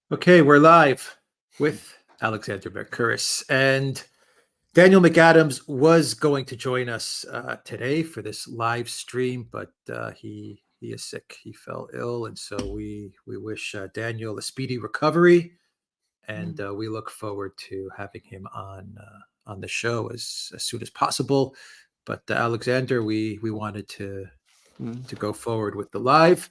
Okay, we're live with Alexander Mercuris, and Daniel McAdams was going to join us today for this live stream, but he is sick. He fell ill, and so we wish Daniel a speedy recovery, and we look forward to having him on the show as soon as possible. But Alexander, we wanted to go forward with the live.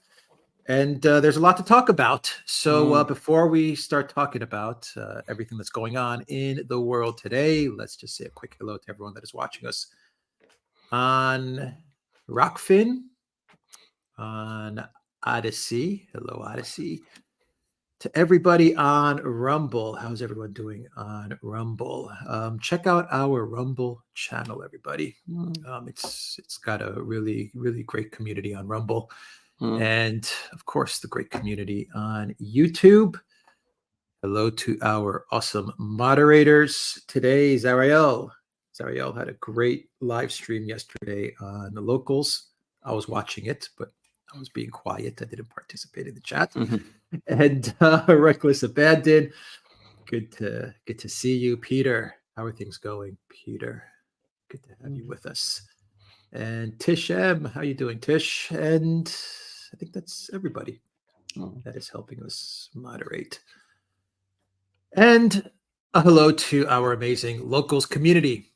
And there's a lot to talk about. So before we start talking about everything that's going on in the world today, let's just say a quick hello to everyone that is watching us on Rockfin, on Odyssey. Hello, Odyssey. To everybody on Rumble. How's everyone doing on Rumble? Check out our Rumble channel, everybody. It's got a really, really great community on Rumble. And of course, the great community on YouTube. Hello to our awesome moderators. Today, Zariel. Zariel had a great live stream yesterday on the locals. I was watching it, but I was being quiet. I didn't participate in the chat. And Reckless Abandon. Good to see you, Peter. How are things going, Peter? Good to have you with us. And Tish M, how you doing, Tish? And I think that's everybody that is helping us moderate. And a hello to our amazing locals community,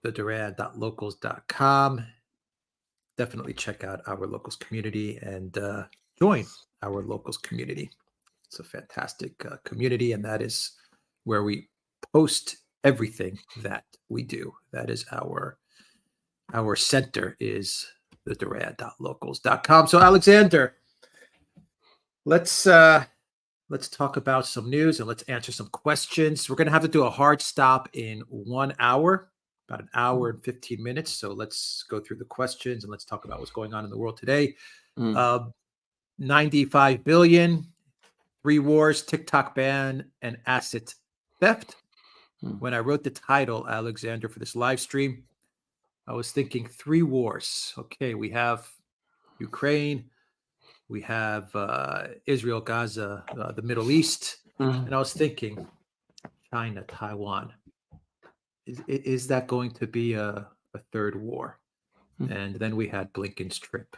the Duran.locals.com. Definitely check out our locals community and join our locals community. It's a fantastic community, and that is where we post everything that we do. That is our center is the Duran.locals.com. So Alexander, let's talk about some news and let's answer some questions. We're going to have to do a hard stop in 1 hour, about an hour and 15 minutes. So let's go through the questions and let's talk about what's going on in the world today. 95 billion, 3 wars, TikTok ban, and asset theft. When I wrote the title, Alexander, for this live stream, I was thinking 3 wars. Okay, we have Ukraine, we have Israel, Gaza, the Middle East, and I was thinking China, Taiwan. Is that going to be a third war? And then we had Blinken's trip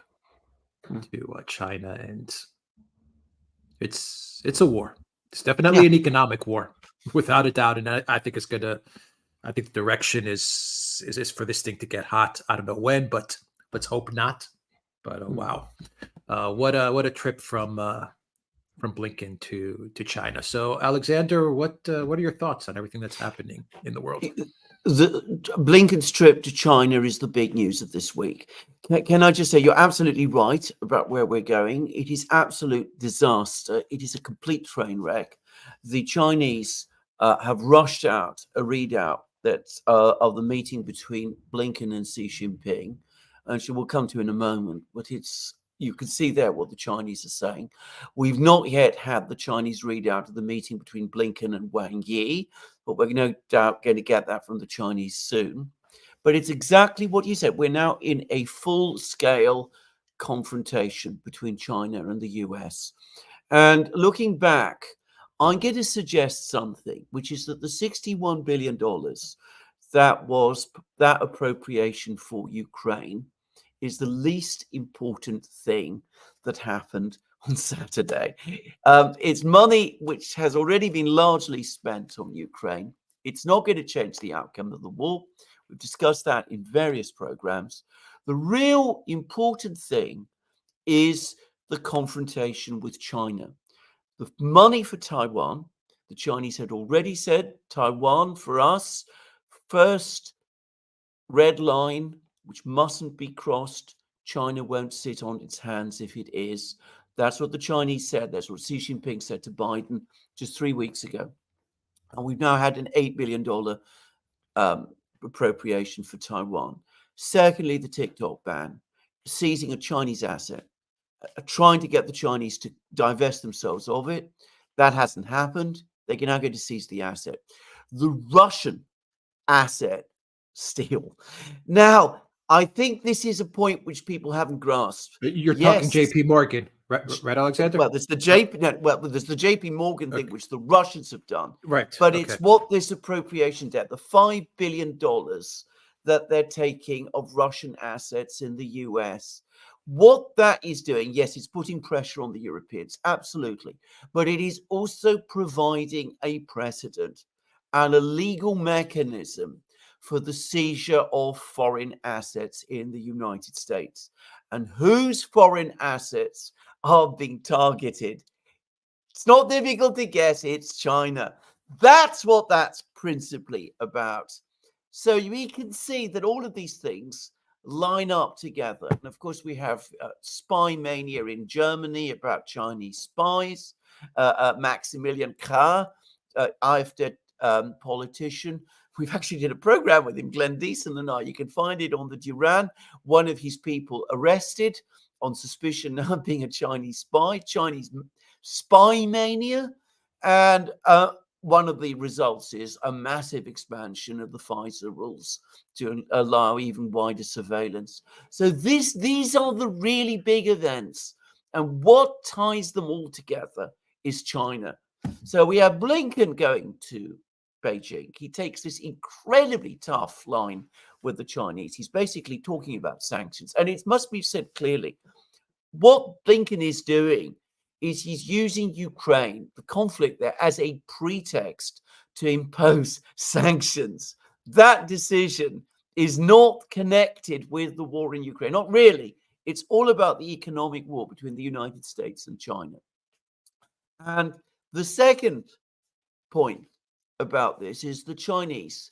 to China, and it's a war. It's definitely an economic war, without a doubt. And I think it's gonna. I think the direction is for this thing to get hot. I don't know when, but let's hope not. But wow, what a trip from Blinken to China. So Alexander, what are your thoughts on everything that's happening in the world? Blinken's trip to China is the big news of this week. Can I just say you're absolutely right about where we're going. It is absolute disaster. It is a complete train wreck. The Chinese have rushed out a readout that of the meeting between Blinken and Xi Jinping, and she will come to in a moment. But you can see there what the Chinese are saying. We've not yet had the Chinese readout of the meeting between Blinken and Wang Yi, but we're no doubt going to get that from the Chinese soon. But it's exactly what you said. We're now in a full-scale confrontation between China and the US. And looking back, I'm going to suggest something, which is that the $61 billion that was that appropriation for Ukraine is the least important thing that happened on Saturday. It's money which has already been largely spent on Ukraine. It's not going to change the outcome of the war. We've discussed that in various programs. The real important thing is the confrontation with China. The money for Taiwan, the Chinese had already said, Taiwan for us, first red line, which mustn't be crossed. China won't sit on its hands if it is. That's what the Chinese said. That's what Xi Jinping said to Biden just 3 weeks ago. And we've now had an $8 billion appropriation for Taiwan. Secondly, the TikTok ban, seizing a Chinese asset, trying to get the Chinese to divest themselves of it. That hasn't happened. They're now going to seize the asset. The Russian asset steal. Now, I think this is a point which people haven't grasped. You're talking JP Morgan, Right, Alexander? Well, there's the JP. No, well, there's the JP Morgan thing, Okay. which the Russians have done. Right. But Okay. it's what this appropriation debt, the $5 billion that they're taking of Russian assets in the US, what that is doing, yes, it's putting pressure on the Europeans, absolutely. But it is also providing a precedent and a legal mechanism for the seizure of foreign assets in the United States. And whose foreign assets are being targeted? It's not difficult to guess. It's China. That's what that's principally about. So we can see that all of these things line up together. And of course, we have spy mania in Germany about Chinese spies. Maximilian Krah, AfD politician. We've actually did a program with him, Glenn Deason and I. You can find it on the Duran. One of his people arrested on suspicion of being a Chinese spy, Chinese spy mania. And one of the results is a massive expansion of the FISA rules to allow even wider surveillance. So these are the really big events. And what ties them all together is China. So we have Blinken going to Beijing. He takes this incredibly tough line with the Chinese. He's basically talking about sanctions. And it must be said clearly, what Blinken is doing is he's using Ukraine, the conflict there, as a pretext to impose sanctions. That decision is not connected with the war in Ukraine. Not really. It's all about the economic war between the United States and China. And the second point about this is the Chinese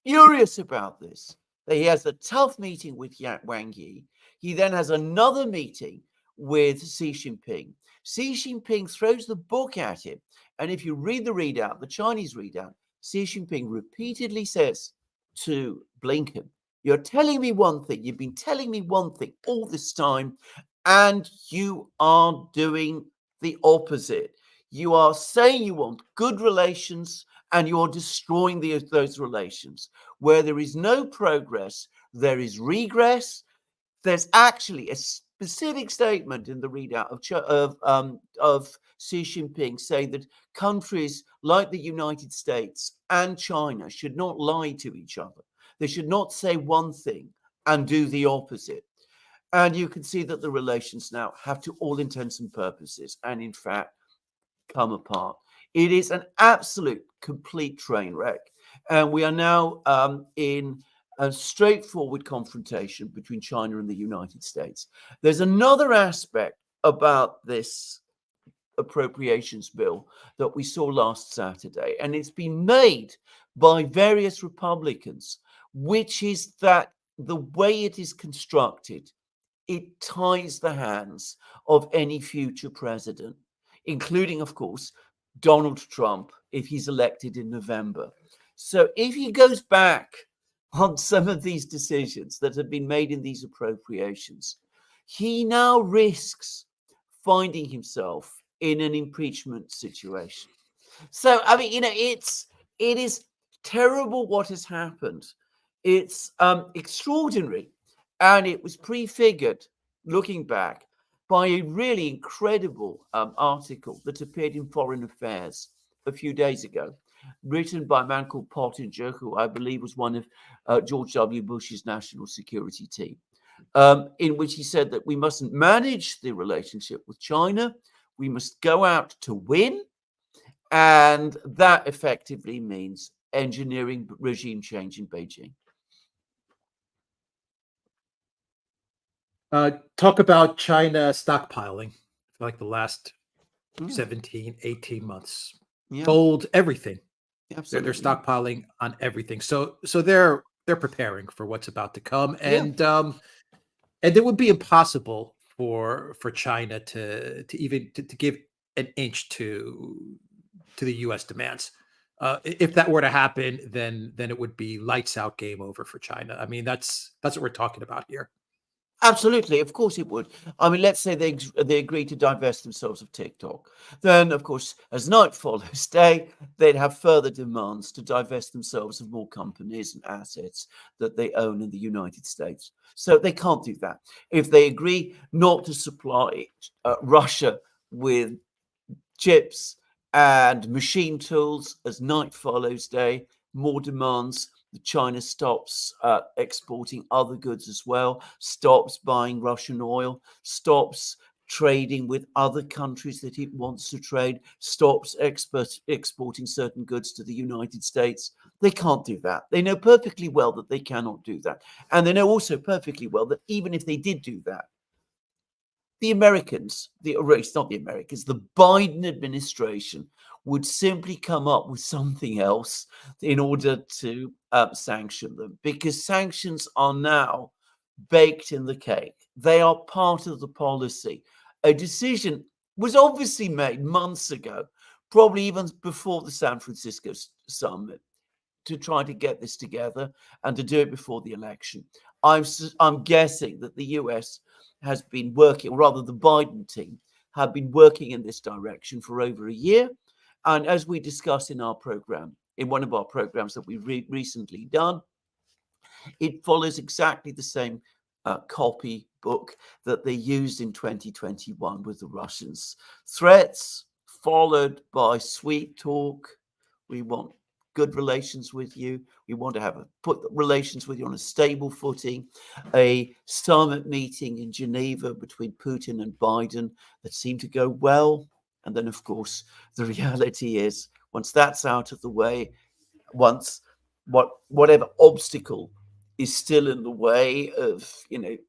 furious about this. He has a tough meeting with Wang Yi. He then has another meeting with Xi Jinping. Xi Jinping throws the book at him. And if you read the readout, the Chinese readout, Xi Jinping repeatedly says to Blinken, you're telling me one thing, you've been telling me one thing all this time, and you are doing the opposite. You are saying you want good relations, and you're destroying those relations. Where there is no progress, there is regress. There's actually a specific statement in the readout of Xi Jinping saying that countries like the United States and China should not lie to each other. They should not say one thing and do the opposite. And you can see that the relations now have, to all intents and purposes, and in fact, come apart. It is an absolute complete train wreck. And we are now in a straightforward confrontation between China and the United States. There's another aspect about this appropriations bill that we saw last Saturday, and it's been made by various Republicans, which is that the way it is constructed, it ties the hands of any future president, including, of course, Donald Trump, if he's elected in November. So if he goes back on some of these decisions that have been made in these appropriations, he now risks finding himself in an impeachment situation. So, I mean, it is terrible what has happened. It's extraordinary. And it was prefigured, looking back, by a really incredible article that appeared in Foreign Affairs a few days ago, written by a man called Pottinger, who I believe was one of George W. Bush's national security team, in which he said that we mustn't manage the relationship with China. We must go out to win. And that effectively means engineering regime change in Beijing. Talk about China stockpiling for like the last 17, 18 months. Yeah. Sold everything. Absolutely. They're stockpiling on everything. So they're preparing for what's about to come. And it would be impossible for China to even to give an inch to the US demands. If that were to happen, then it would be lights out, game over for China. I mean, that's what we're talking about here. Absolutely, of course it would. I mean, let's say they agree to divest themselves of TikTok. Then, of course, as night follows day, they'd have further demands to divest themselves of more companies and assets that they own in the United States. So they can't do that. If they agree not to supply Russia with chips and machine tools as night follows day, more demands. China stops exporting other goods as well, stops buying Russian oil, stops trading with other countries that it wants to trade, stops exporting certain goods to the United States. They can't do that. They know perfectly well that they cannot do that. And they know also perfectly well that even if they did do that, the Americans, it's not the Americans, the Biden administration would simply come up with something else in order to sanction them, because sanctions are now baked in the cake. They are part of the policy. A decision was obviously made months ago, probably even before the San Francisco summit, to try to get this together and to do it before the election. I'm guessing that the US has been working, or rather the Biden team have been working in this direction for over a year. And as we discussed in our program, in one of our programs that we recently done, it follows exactly the same copy book that they used in 2021 with the Russians. Threats followed by sweet talk. We want good relations with you. We want to put relations with you on a stable footing. A summit meeting in Geneva between Putin and Biden that seemed to go well. And then, of course, the reality is, once that's out of the way, once whatever obstacle is still in the way of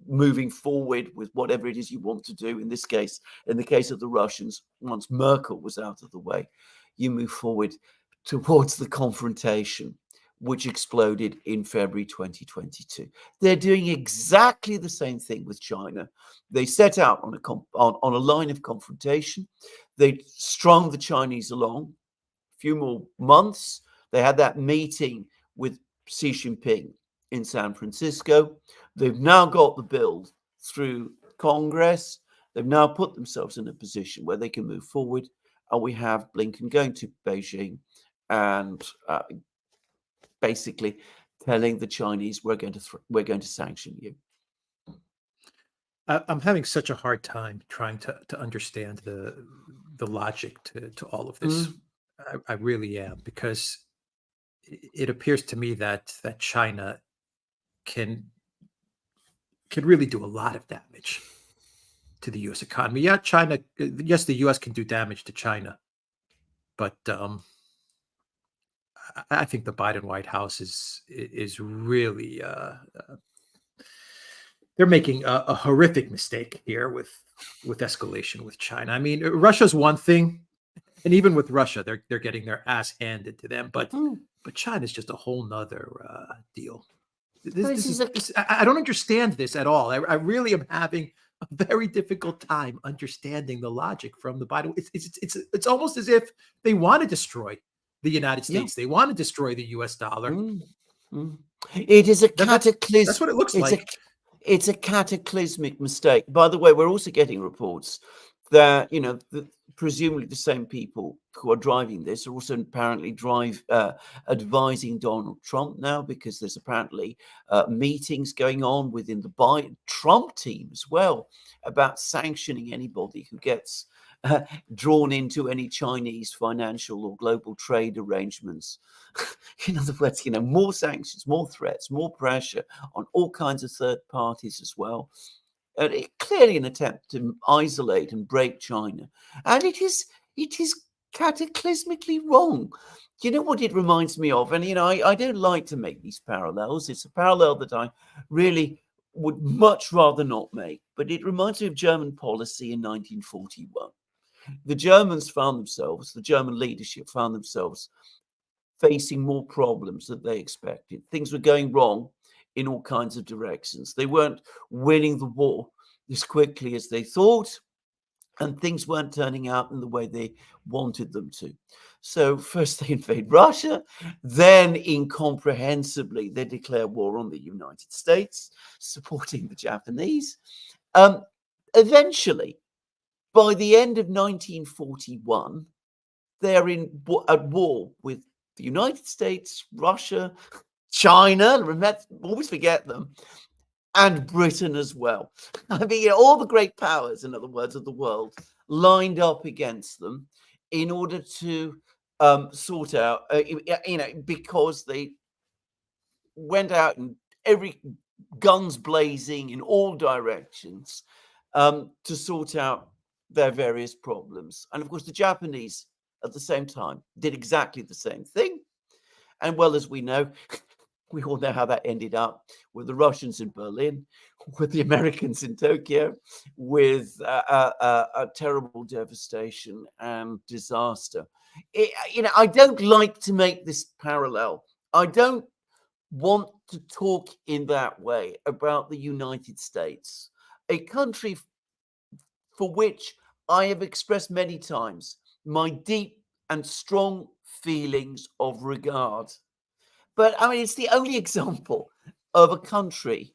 moving forward with whatever it is you want to do, in this case, in the case of the Russians, once Merkel was out of the way, you move forward towards the confrontation, which exploded in February 2022. They're doing exactly the same thing with China. They set out on a line of confrontation. They strung the Chinese along a few more months. They had that meeting with Xi Jinping in San Francisco. They've now got the bill through Congress. They've now put themselves in a position where they can move forward. And we have Blinken going to Beijing and basically telling the Chinese, we're going to sanction you. I'm having such a hard time trying to understand the logic to all of this. I really am, because it appears to me that China can really do a lot of damage to the U.S. economy. Yeah, yes, the U.S. can do damage to China, but I think the Biden White House is really they're making a horrific mistake here with escalation with China. I mean, Russia's one thing, and even with Russia, they're getting their ass handed to them. But China's just a whole nother deal. I don't understand this at all. I really am having a very difficult time understanding the logic from the Biden. It's almost as if they want to destroy the United States. They want to destroy the U.S. dollar. It is a cataclysm. That's what it looks like. It's a cataclysmic mistake. By the way, we're also getting reports that, presumably the same people who are driving this are also apparently advising Donald Trump now, because there's apparently meetings going on within the Biden Trump team as well about sanctioning anybody who gets drawn into any Chinese financial or global trade arrangements. In other words, more sanctions, more threats, more pressure on all kinds of third parties as well. And clearly an attempt to isolate and break China. And it is cataclysmically wrong. You know what it reminds me of? And, I don't like to make these parallels. It's a parallel that I really would much rather not make. But it reminds me of German policy in 1941. The German leadership found themselves facing more problems than they expected. Things were going wrong in all kinds of directions. They weren't winning the war as quickly as they thought. and things weren't turning out in the way they wanted them to. So first they invade Russia, then incomprehensibly they declare war on the United States, supporting the Japanese. Eventually, by the end of 1941, they're at war with the United States, Russia, China, remember, always forget them, and Britain as well. I mean, all the great powers, in other words, of the world lined up against them in order to sort out, because they went out and every guns blazing in all directions to sort out their various problems. And of course, the Japanese at the same time did exactly the same thing. And well, as we know, we all know how that ended up with the Russians in Berlin, with the Americans in Tokyo, with a terrible devastation and disaster. I don't like to make this parallel. I don't want to talk in that way about the United States, a country for which I have expressed many times my deep and strong feelings of regard. But I mean, it's the only example of a country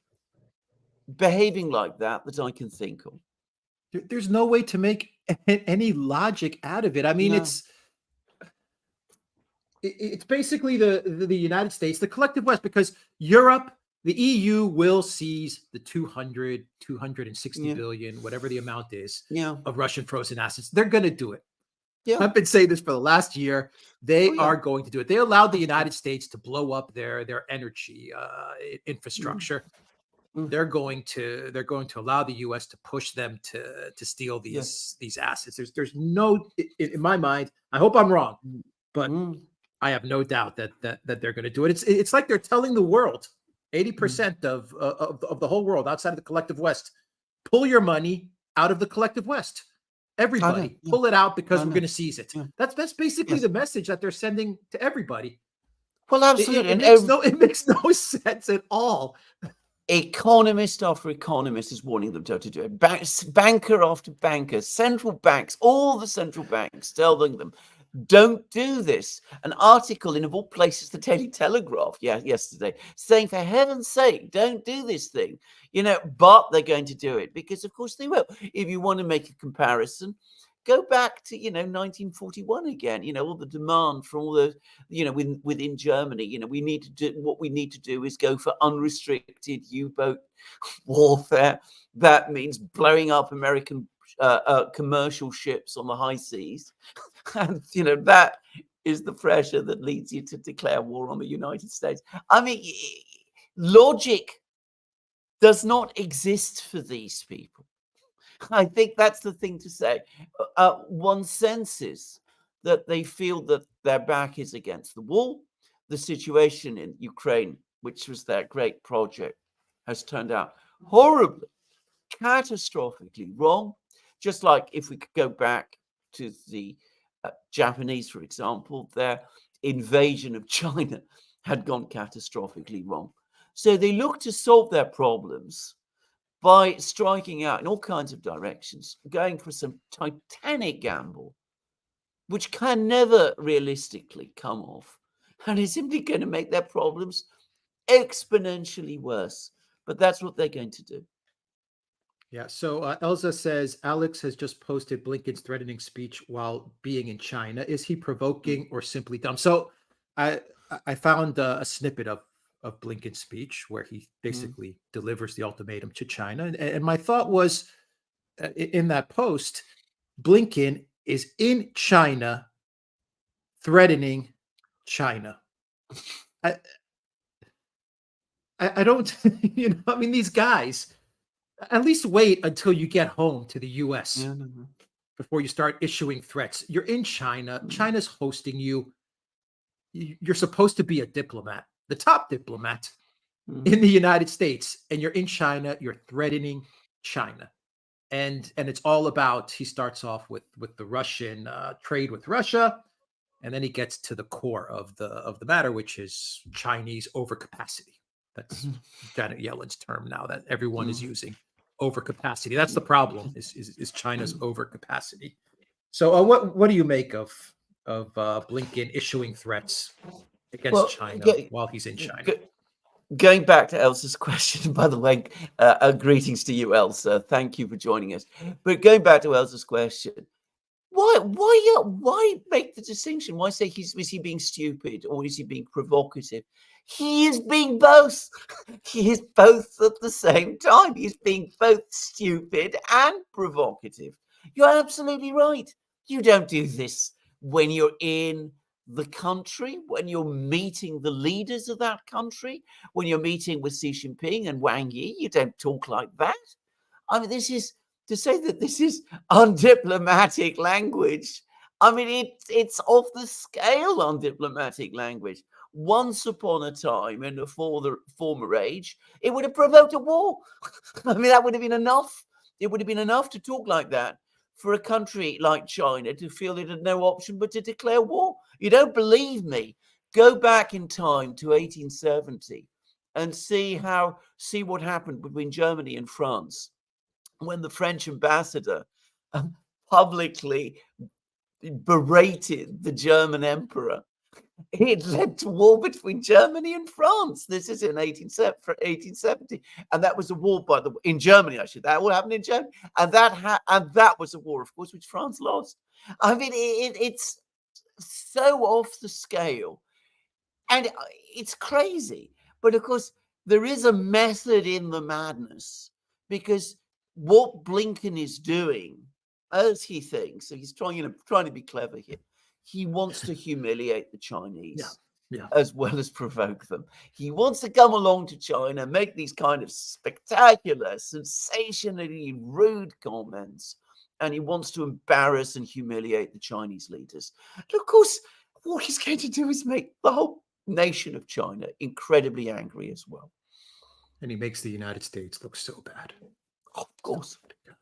behaving like that I can think of. There's no way to make any logic out of it. I mean, No. it's basically the United States, the collective West, because Europe, the EU will seize the 260 Yeah. billion, whatever the amount is, Yeah. of Russian frozen assets. They're going to do it. Yeah. I've been saying this for the last year. They Oh, yeah. are going to do it. They allowed the United States to blow up their energy infrastructure. They're going to allow the U.S. to push them to steal these assets. There's no, in my mind. I hope I'm wrong, but I have no doubt that they're going to do it. It's like they're telling the world, 80% of the whole world outside of the collective West, pull your money out of the collective West. Everybody, pull it out because we're going to seize it. Yeah. That's basically the message that they're sending to everybody. Well, absolutely. It makes no sense at all. Economist after economist is warning them to do it. Banker after banker, central banks, all the central banks telling them, don't do this. An article in, of all places, the Daily Telegraph yesterday saying, for heaven's sake, don't do this thing. But they're going to do it because, of course, they will. If you want to make a comparison, go back to 1941 again. All the demand from all the within Germany. We need to do what we need to do is go for unrestricted U-boat warfare. That means blowing up American commercial ships on the high seas, and that is the pressure that leads you to declare war on the United States. I mean, logic does not exist for these people. I think that's the thing to say. One senses that they feel that their back is against the wall. The situation in Ukraine, which was their great project, has turned out horribly, catastrophically wrong. Just like if we could go back to the Japanese, for example, their invasion of China had gone catastrophically wrong. So they look to solve their problems by striking out in all kinds of directions, going for some titanic gamble, which can never realistically come off, and is simply going to make their problems exponentially worse. But that's what they're going to do. Yeah. So Elza says Alex has just posted Blinken's threatening speech while being in China. Is he provoking or simply dumb? So I found a snippet of Blinken's speech where he basically delivers the ultimatum to China, and my thought was in that post, Blinken is in China threatening China. I don't, I mean, these guys. At least wait until you get home to the U.S. Before you start issuing threats. You're in China. China's hosting you. You're supposed to be a diplomat, the top diplomat in the United States, and you're in China. You're threatening China, and it's all about. He starts off with the Russian trade with Russia, and then he gets to the core of the matter, which is Chinese overcapacity. That's Janet Yellen's term now that everyone is using. overcapacity. That's the problem. Is China's overcapacity. So, what do you make of Blinken issuing threats against Well, China while he's in China? Going back to Elsa's question, by the way, greetings to you, Elsa. Thank you for joining us. But going back to Elsa's question, why make the distinction? Why say is he being stupid or is he being provocative? He is being both. He is both at the same time. He's being both stupid and provocative. You're absolutely right. You don't do this when you're in the country, when you're meeting the leaders of that country, when you're meeting with Xi Jinping and Wang Yi. You don't talk like that. I mean, this is to say that this is undiplomatic language. I mean, it's off the scale undiplomatic language. Once upon a time, in the former age, it would have provoked a war. I mean, that would have been enough. It would have been enough to talk like that for a country like China to feel it had no option but to declare war. You don't believe me? Go back in time to 1870 and see what happened between Germany and France when the French ambassador publicly berated the German emperor. It led to war between Germany and France. This is in 1870, and that was a war in Germany. Actually, that all happened in Germany, and that was a war, of course, which France lost. I mean, it's so off the scale, and it's crazy. But of course, there is a method in the madness, because what Blinken is doing, as he thinks, so he's trying to be clever here. He wants to humiliate the Chinese, as well as provoke them. He wants to come along to China, make these kind of spectacular, sensationally rude comments, and he wants to embarrass and humiliate the Chinese leaders. And of course, what he's going to do is make the whole nation of China incredibly angry as well. And he makes the United States look so bad. Of course.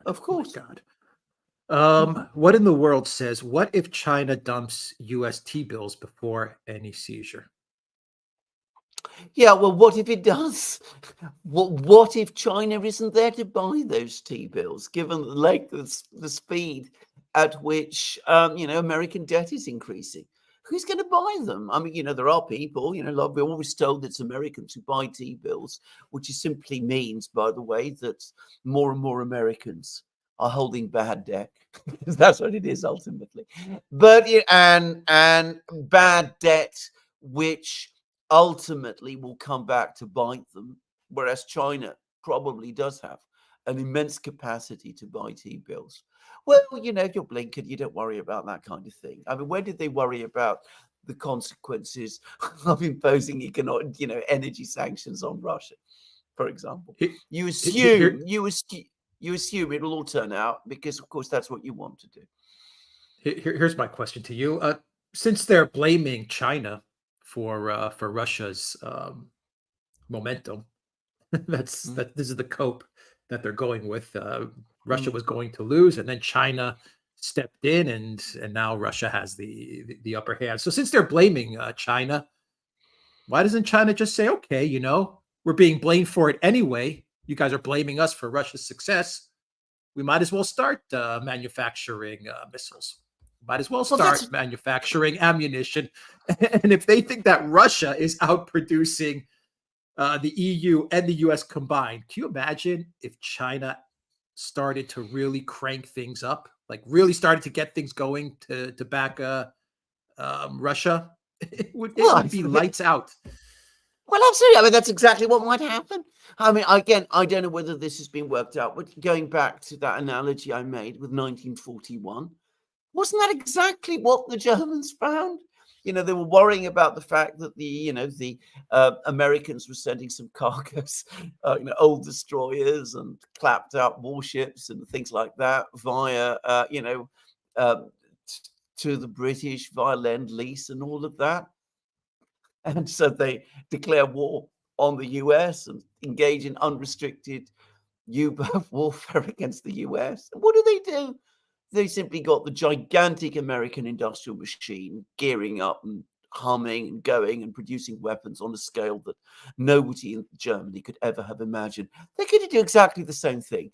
Of course. Oh, God. What in the world says, what if China dumps US T-bills before any seizure? Yeah, well, what if it does? What if China isn't there to buy those T-bills, given the speed at which, American debt is increasing? Who's going to buy them? I mean, there are people, like we're always told it's Americans who buy T-bills, which simply means, by the way, that more and more Americans are holding bad debt. That's what it is ultimately. But and bad debt, which ultimately will come back to bite them, whereas China probably does have an immense capacity to buy T-bills. Well, if you're Blinken, you don't worry about that kind of thing. I mean, when did they worry about the consequences of imposing economic, energy sanctions on Russia, for example? You assume it'll all turn out because, of course, that's what you want to do. Here's my question to you. Since they're blaming China for Russia's momentum, this is the cope that they're going with. Russia was going to lose, and then China stepped in, and now Russia has the upper hand. So since they're blaming China, why doesn't China just say, okay, we're being blamed for it anyway. You guys are blaming us for Russia's success. We might as well start manufacturing missiles. Might as well start manufacturing ammunition. And if they think that Russia is outproducing the EU and the US combined, can you imagine if China started to really crank things up, like really started to get things going to back Russia? It would be lights out. Well, absolutely. I mean, that's exactly what might happen. I mean, again, I don't know whether this has been worked out, but going back to that analogy I made with 1941, wasn't that exactly what the Germans found? They were worrying about the fact that the Americans were sending some cargoes, old destroyers and clapped out warships and things like that via, to the British via Lend-Lease and all of that. And so they declare war on the US and engage in unrestricted U-boat warfare against the US. And what do? They simply got the gigantic American industrial machine gearing up and humming and going and producing weapons on a scale that nobody in Germany could ever have imagined. They're going to do exactly the same thing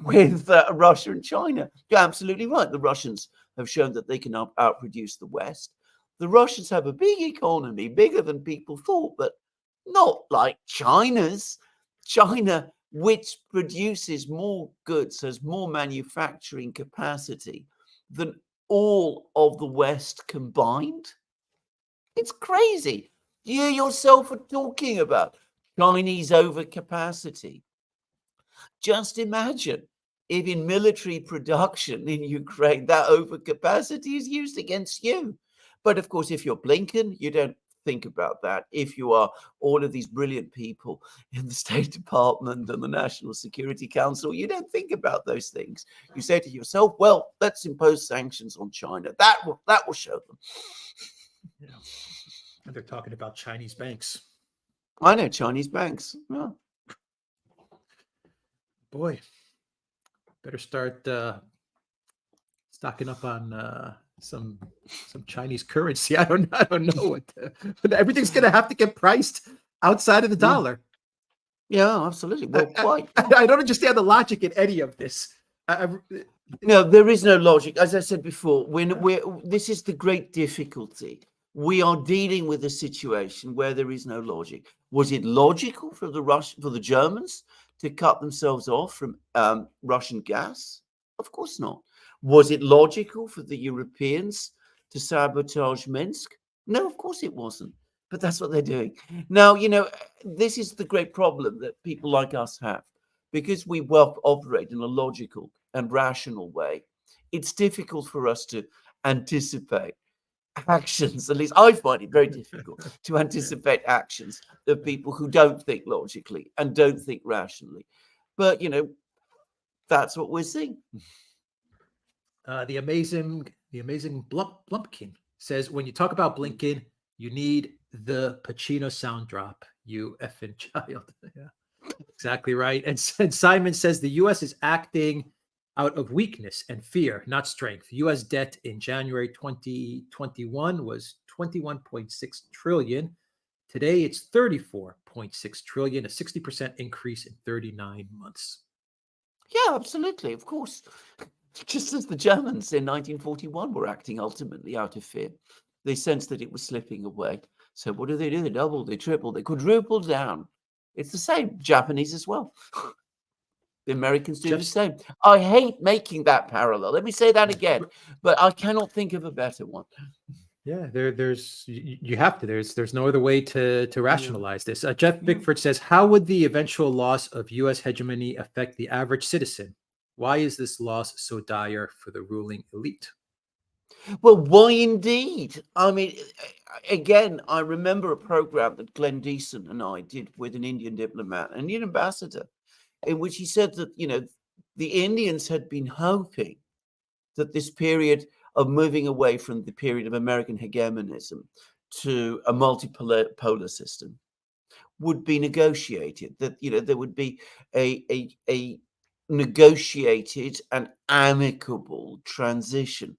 with Russia and China. You're absolutely right. The Russians have shown that they can outproduce the West. The Russians have a big economy, bigger than people thought, but not like China's. China, which produces more goods, has more manufacturing capacity than all of the West combined. It's crazy. You yourself are talking about Chinese overcapacity. Just imagine if in military production in Ukraine, that overcapacity is used against you. But of course, if you're Blinken, you don't think about that. If you are all of these brilliant people in the State Department and the National Security Council, you don't think about those things. You say to yourself, well, let's impose sanctions on China. That will show them. Yeah. And they're talking about Chinese banks. I know Chinese banks. Yeah. Boy, better start stocking up on some Chinese currency. I don't know what everything's going to have to get priced outside of the dollar. Yeah, absolutely. Well, quite. I don't understand the logic in any of this. No, there is no logic. As I said before, this is the great difficulty. We are dealing with a situation where there is no logic. Was it logical for the Germans to cut themselves off from Russian gas? Of course not. Was it logical for the Europeans to sabotage Minsk? No, of course it wasn't. But that's what they're doing. Now, this is the great problem that people like us have. Because we operate in a logical and rational way, it's difficult for us to anticipate actions. At least I find it very difficult to anticipate actions of people who don't think logically and don't think rationally. But, that's what we're seeing. The amazing Blumpkin says, when you talk about Blinken, you need the Pacino sound drop, you effing child. Yeah, exactly right. And Simon says the U.S. is acting out of weakness and fear, not strength. U.S. debt in January 2021 was 21.6 trillion. Today it's 34.6 trillion, a 60% increase in 39 months. Yeah, absolutely. Of course. Just as the Germans in 1941 were acting ultimately out of fear. They sensed that it was slipping away. So what do? They doubled, they tripled, they quadrupled down. It's the same. Japanese as well. The Americans do the same. I hate making that parallel. Let me say that again, but I cannot think of a better one. Yeah, you have to. There's no other way to rationalize this. Jeff Bickford says, how would the eventual loss of U.S. hegemony affect the average citizen? Why is this loss so dire for the ruling elite? Well, why indeed? I mean, again, I remember a program that Glenn Deason and I did with an Indian diplomat, an Indian ambassador, in which he said that, the Indians had been hoping that this period of moving away from the period of American hegemonism to a multipolar system would be negotiated, that, there would be a negotiated and amicable transition.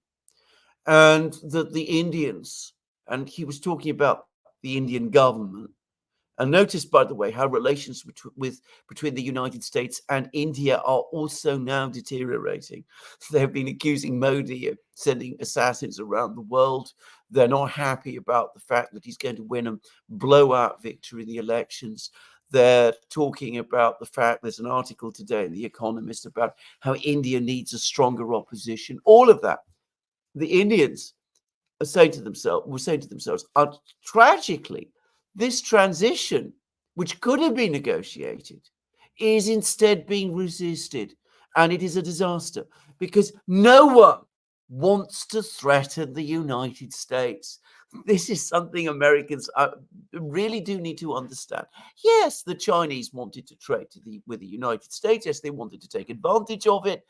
And that the Indians, and he was talking about the Indian government, and notice, by the way, how relations between the United States and India are also now deteriorating. They've been accusing Modi of sending assassins around the world. They're not happy about the fact that he's going to win a blowout victory in the elections. They're talking about the fact, there's an article today in The Economist about how India needs a stronger opposition. All of that. The Indians were saying to themselves, tragically, this transition, which could have been negotiated, is instead being resisted. And it is a disaster because no one wants to threaten the United States. This is something Americans really do need to understand. Yes, the Chinese wanted to trade with the United States. Yes, they wanted to take advantage of it.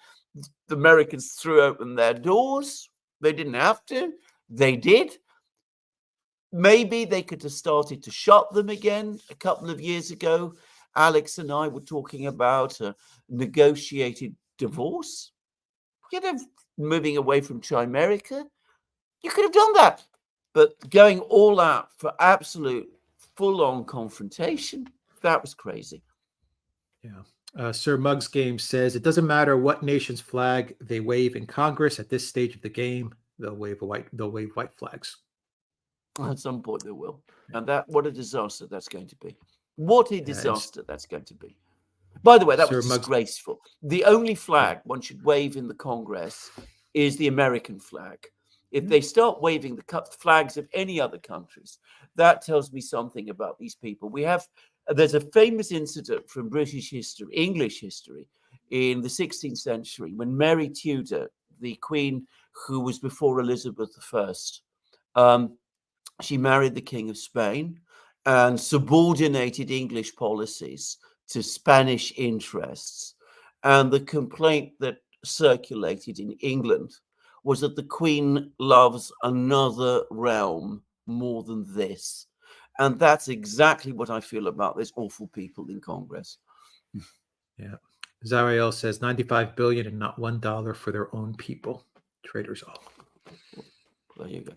The Americans threw open their doors. They didn't have to. They did. Maybe they could have started to shut them again a couple of years ago. Alex and I were talking about a negotiated divorce. Moving away from Chimerica. You could have done that. But going all out for absolute full-on confrontation, that was crazy. Yeah. Sir Muggs Game says it doesn't matter what nation's flag they wave in Congress at this stage of the game. They'll wave white flags. At some point they will. And what a disaster that's going to be. What a disaster that's going to be. By the way, that was disgraceful. The only flag one should wave in the Congress is the American flag. If they start waving the flags of any other countries, that tells me something about these people. There's a famous incident from British history, English history, in the 16th century when Mary Tudor, the queen who was before Elizabeth I, she married the King of Spain and subordinated English policies to Spanish interests. And the complaint that circulated in England was that the Queen loves another realm more than this. And that's exactly what I feel about these awful people in Congress. Yeah. Zariel says 95 billion and not $1 for their own people. Traitors all. There you go.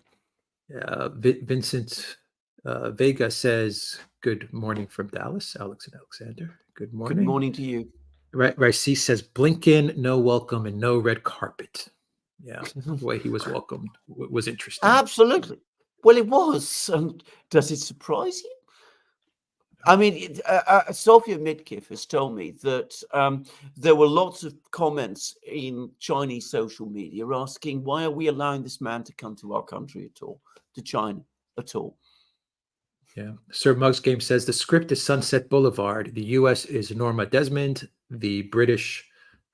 Yeah. Vincent Vega says, good morning from Dallas. Alex and Alexander. Good morning. Good morning to you. Rice says, Blinken, no welcome and no red carpet. Yeah. The way he was welcomed was interesting. Absolutely. Well, it was. And does it surprise you? I mean, Sofia Midkiff has told me that there were lots of comments in Chinese social media asking, why are we allowing this man to come to our country at all, to China at all? Yeah. Sir Muggs Game says the script is Sunset Boulevard. The U.S. is Norma Desmond. The British,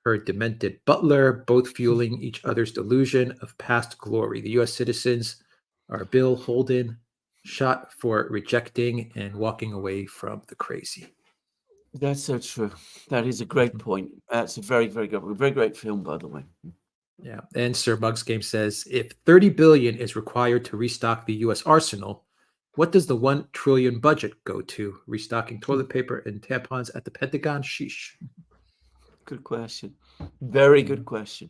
her demented butler, both fueling each other's delusion of past glory. The U.S. citizens are Bill Holden, shot for rejecting and walking away from the crazy. That's so true. That is a great point. That's a very, very good, very great film, by the way. Yeah. And Sir Muggs Game says if 30 billion is required to restock the U.S. arsenal, what does the 1 trillion budget go to? Restocking toilet paper and tampons at the Pentagon? Sheesh. Good question. Very good question.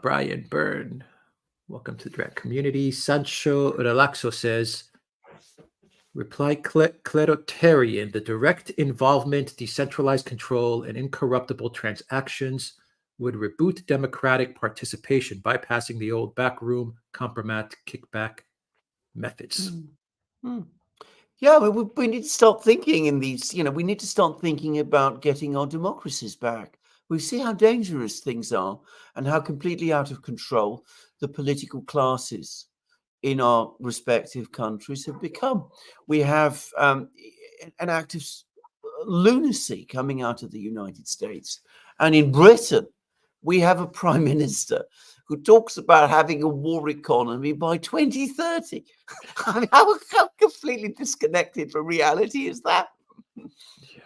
Brian Byrne, welcome to the direct community. Sancho Relaxo says, reply Clerotarian, the direct involvement, decentralized control, and incorruptible transactions would reboot democratic participation, bypassing the old backroom, compromat, kickback methods. Yeah, we need to start thinking in these, we need to start thinking about getting our democracies back. We see how dangerous things are and how completely out of control the political classes in our respective countries have become. We have an act of lunacy coming out of the United States. And in Britain, we have a prime minister who talks about having a war economy by 2030. I mean, how completely disconnected from reality is that? Yeah.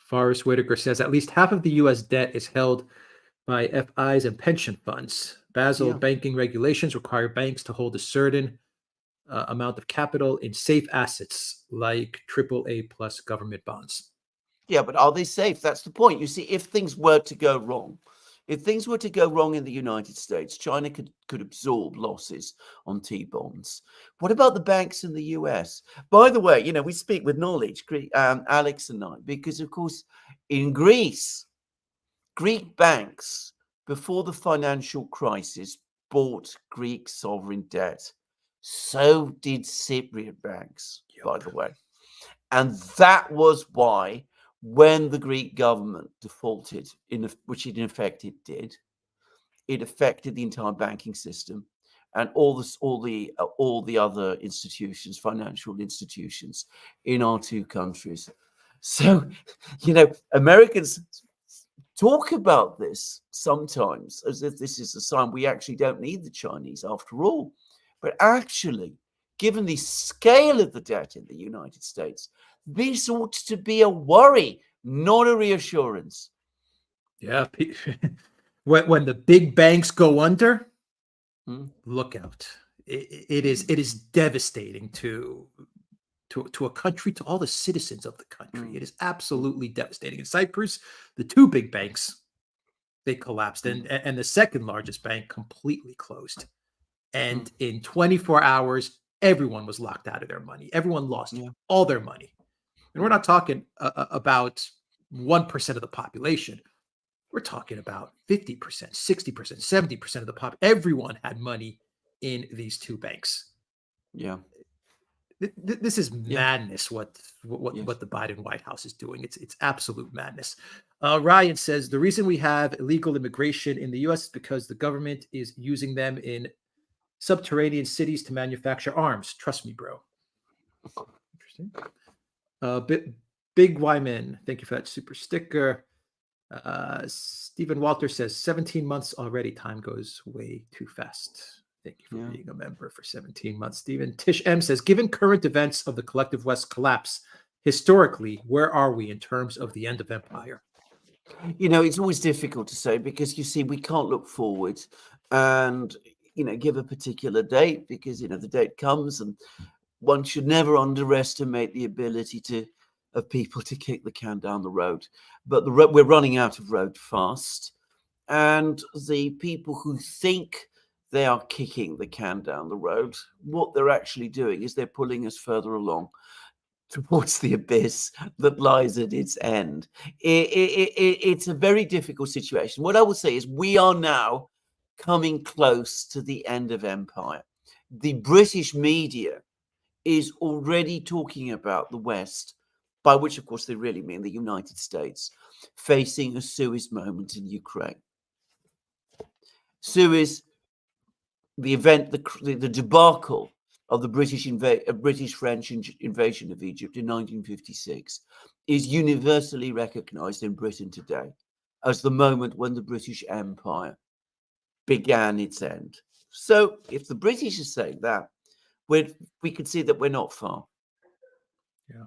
Forrest Whitaker says at least half of the U.S. debt is held by FIs and pension funds. Basel banking regulations require banks to hold a certain amount of capital in safe assets like AAA plus government bonds. Yeah, but are they safe? That's the point. You see, if things were to go wrong, in the United States, China could absorb losses on T-bonds. What about the banks in the US? By the way, we speak with knowledge, Alex and I, because, of course, in Greece, Greek banks, before the financial crisis, bought Greek sovereign debt. So did Cypriot banks, by the way. And that was why, when the Greek government defaulted, which it in effect it did, it affected the entire banking system and all the other institutions, financial institutions in our two countries. So, Americans talk about this sometimes as if this is a sign we actually don't need the Chinese after all. But actually, given the scale of the debt in the United States, this ought to be a worry, not a reassurance. Yeah. When the big banks go under, look out. It is devastating to a country, to all the citizens of the country. It is absolutely devastating. In Cyprus, the two big banks, they collapsed, and the second largest bank completely closed. And in 24 hours, everyone was locked out of their money. Everyone lost all their money. And we're not talking about 1% of the population. We're talking about 50%, 60%, 70% of the pop. Everyone had money in these two banks. Yeah. This is madness. What the Biden White House is doing. It's absolute madness. Ryan says the reason we have illegal immigration in the U.S. is because the government is using them in subterranean cities to manufacture arms. Trust me, bro. Interesting. Big Wyman, thank you for that super sticker. Stephen Walter says 17 months already. Time goes way too fast. Thank you for being a member for 17 months, Stephen. Tish M says, given current events of the collective West collapse, historically, where are we in terms of the end of empire? It's always difficult to say because you see, we can't look forward and, give a particular date because, the date comes and one should never underestimate the ability of people to kick the can down the road. But we're running out of road fast. And the people who think they are kicking the can down the road, what they're actually doing is they're pulling us further along towards the abyss that lies at its end. It's a very difficult situation. What I will say is we are now coming close to the end of empire. The British media is already talking about the West, by which, of course, they really mean the United States, facing a Suez moment in Ukraine. Suez, the event, the debacle of the British-French invasion of Egypt in 1956 is universally recognized in Britain today as the moment when the British Empire began its end. So if the British are saying that, we can see that we're not far. Yeah.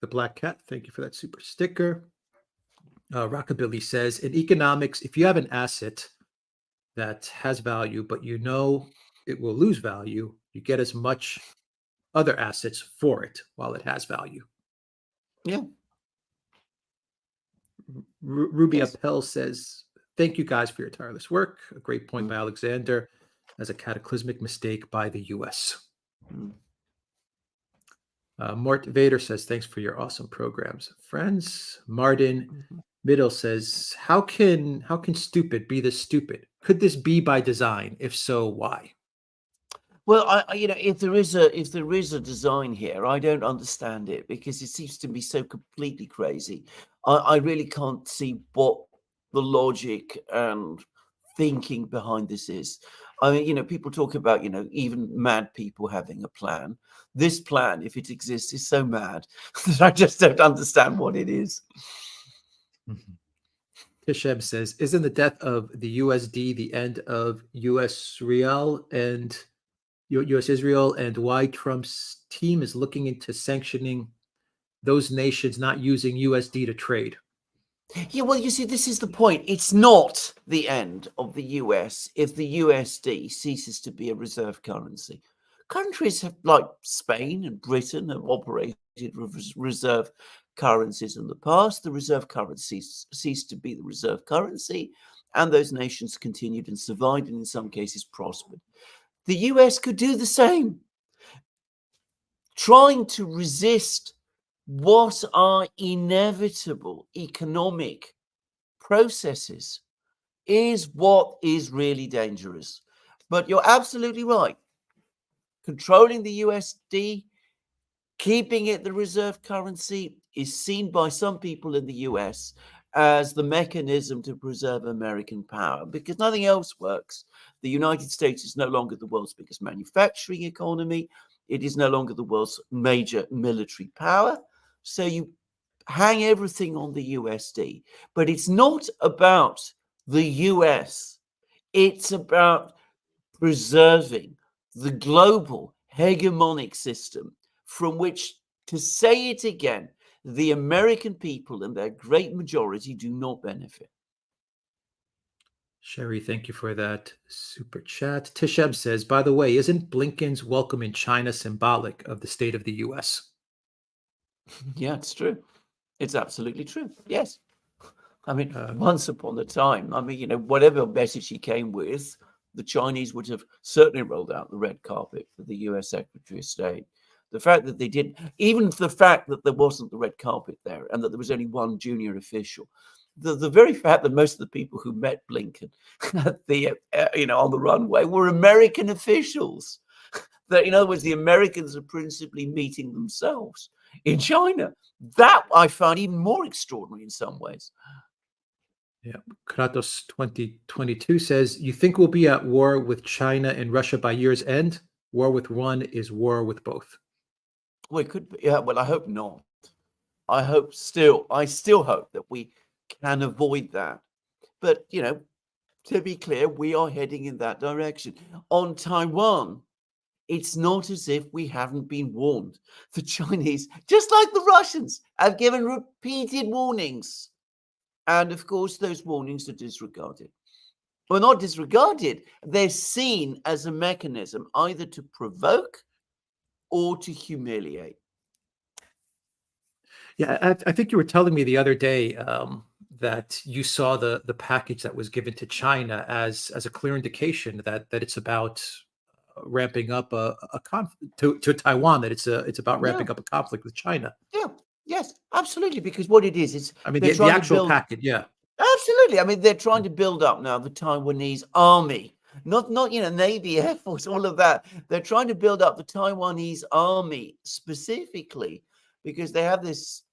The Black Cat, thank you for that super sticker. Rockabilly says, in economics, if you have an asset that has value, but you know it will lose value, you get as much other assets for it while it has value. Yeah. Ruby Appel says, thank you guys for your tireless work. A great point by Alexander as a cataclysmic mistake by the U.S. Mort Vader says, thanks for your awesome programs, friends. Martin Middle says, how can stupid be this stupid? Could this be by design? If so, why? Well, if there is a design here, I don't understand it because it seems to be so completely crazy. I really can't see what the logic and thinking behind this is. I mean, people talk about, even mad people having a plan. This plan, if it exists, is so mad that I just don't understand what it is. Tishem says, isn't the death of the USD the end of US Real and US Israel, and why Trump's team is looking into sanctioning those nations not using USD to trade? Yeah, well, you see, this is the point. It's not the end of the US if the USD ceases to be a reserve currency. Countries like Spain and Britain have operated with reserve currencies in the past. The reserve currency ceased to be the reserve currency, and those nations continued and survived, and in some cases prospered. The US could do the same. Trying to resist what are inevitable economic processes is what is really dangerous. But you're absolutely right. Controlling the USD, keeping it the reserve currency, is seen by some people in the US as the mechanism to preserve American power because nothing else works. The United States is no longer the world's biggest manufacturing economy. It is no longer the world's major military power. So you hang everything on the USD. But it's not about the US. It's about preserving the global hegemonic system from which, to say it again, the American people and their great majority do not benefit. Sherry, thank you for that super chat. Tisheb says, by the way, isn't Blinken's welcome in China symbolic of the state of the US? Yeah, it's true. It's absolutely true. Yes. I mean, once upon a time, whatever message he came with, the Chinese would have certainly rolled out the red carpet for the US Secretary of State. The fact that they didn't, even the fact that there wasn't the red carpet there and that there was only one junior official, the very fact that most of the people who met Blinken at the on the runway were American officials. That, in other words, the Americans are principally meeting themselves in China. That I find even more extraordinary in some ways. Yeah. Kratos 2022 says, you think we'll be at war with China and Russia by year's end? War with one is war with both. Well, it could be. Yeah, well, I hope not. I still hope that we can avoid that. But, to be clear, we are heading in that direction. On Taiwan, it's not as if we haven't been warned. The Chinese, just like the Russians, have given repeated warnings. And of course, those warnings are disregarded. Well, not disregarded. They're seen as a mechanism either to provoke or to humiliate. Yeah, I think you were telling me the other day that you saw the package that was given to China as a clear indication that it's about ramping up to Taiwan, that it's about ramping up a conflict with China. Yeah, yes, absolutely. Because what it is, I mean, they're the trying to actual build. package, yeah. Absolutely. I mean, they're trying to build up now the Taiwanese army, not Navy, Air Force, all of that. They're trying to build up the Taiwanese army specifically because they have this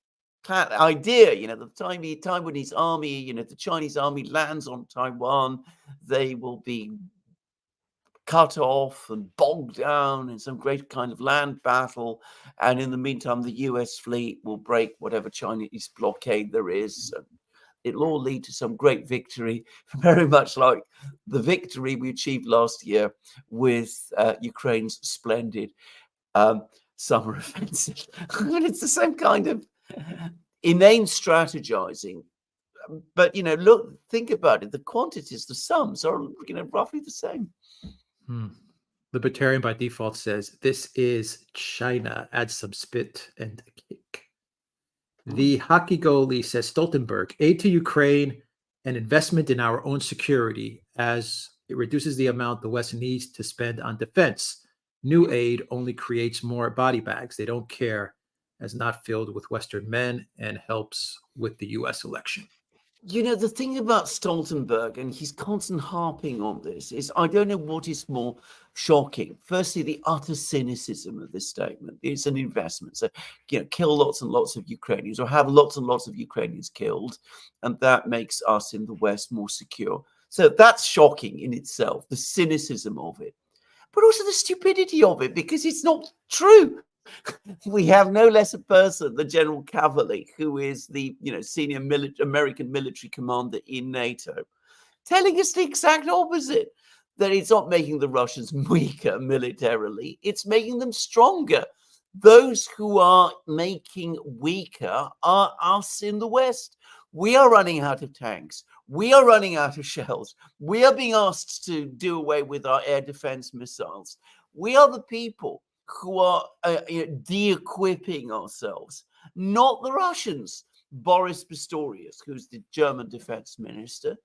idea, the Taiwanese army, the Chinese army lands on Taiwan, they will be cut off and bogged down in some great kind of land battle. And in the meantime, the US fleet will break whatever Chinese blockade there is. It'll all lead to some great victory, very much like the victory we achieved last year with Ukraine's splendid summer offensive. I mean, it's the same kind of inane strategizing. But, think about it. The quantities, the sums are, roughly the same. Libertarian by default says, this is China. Add some spit and a kick. The hockey goalie says, Stoltenberg, aid to Ukraine and investment in our own security as it reduces the amount the West needs to spend on defense. New aid only creates more body bags. They don't care, as not filled with Western men, and helps with the US election. The thing about Stoltenberg, and he's constant harping on this, is I don't know what is more shocking. Firstly, the utter cynicism of this statement. It's an investment. So, kill lots and lots of Ukrainians or have lots and lots of Ukrainians killed. And that makes us in the West more secure. So that's shocking in itself, the cynicism of it. But also the stupidity of it, because it's not true. We have no less a person than General Cavalier, who is the senior American military commander in NATO, telling us the exact opposite, that it's not making the Russians weaker militarily, it's making them stronger. Those who are making weaker are us in the West. We are running out of tanks. We are running out of shells. We are being asked to do away with our air defense missiles. We are the people who are de-equipping ourselves, not the Russians. Boris Pistorius, who's the German defense minister,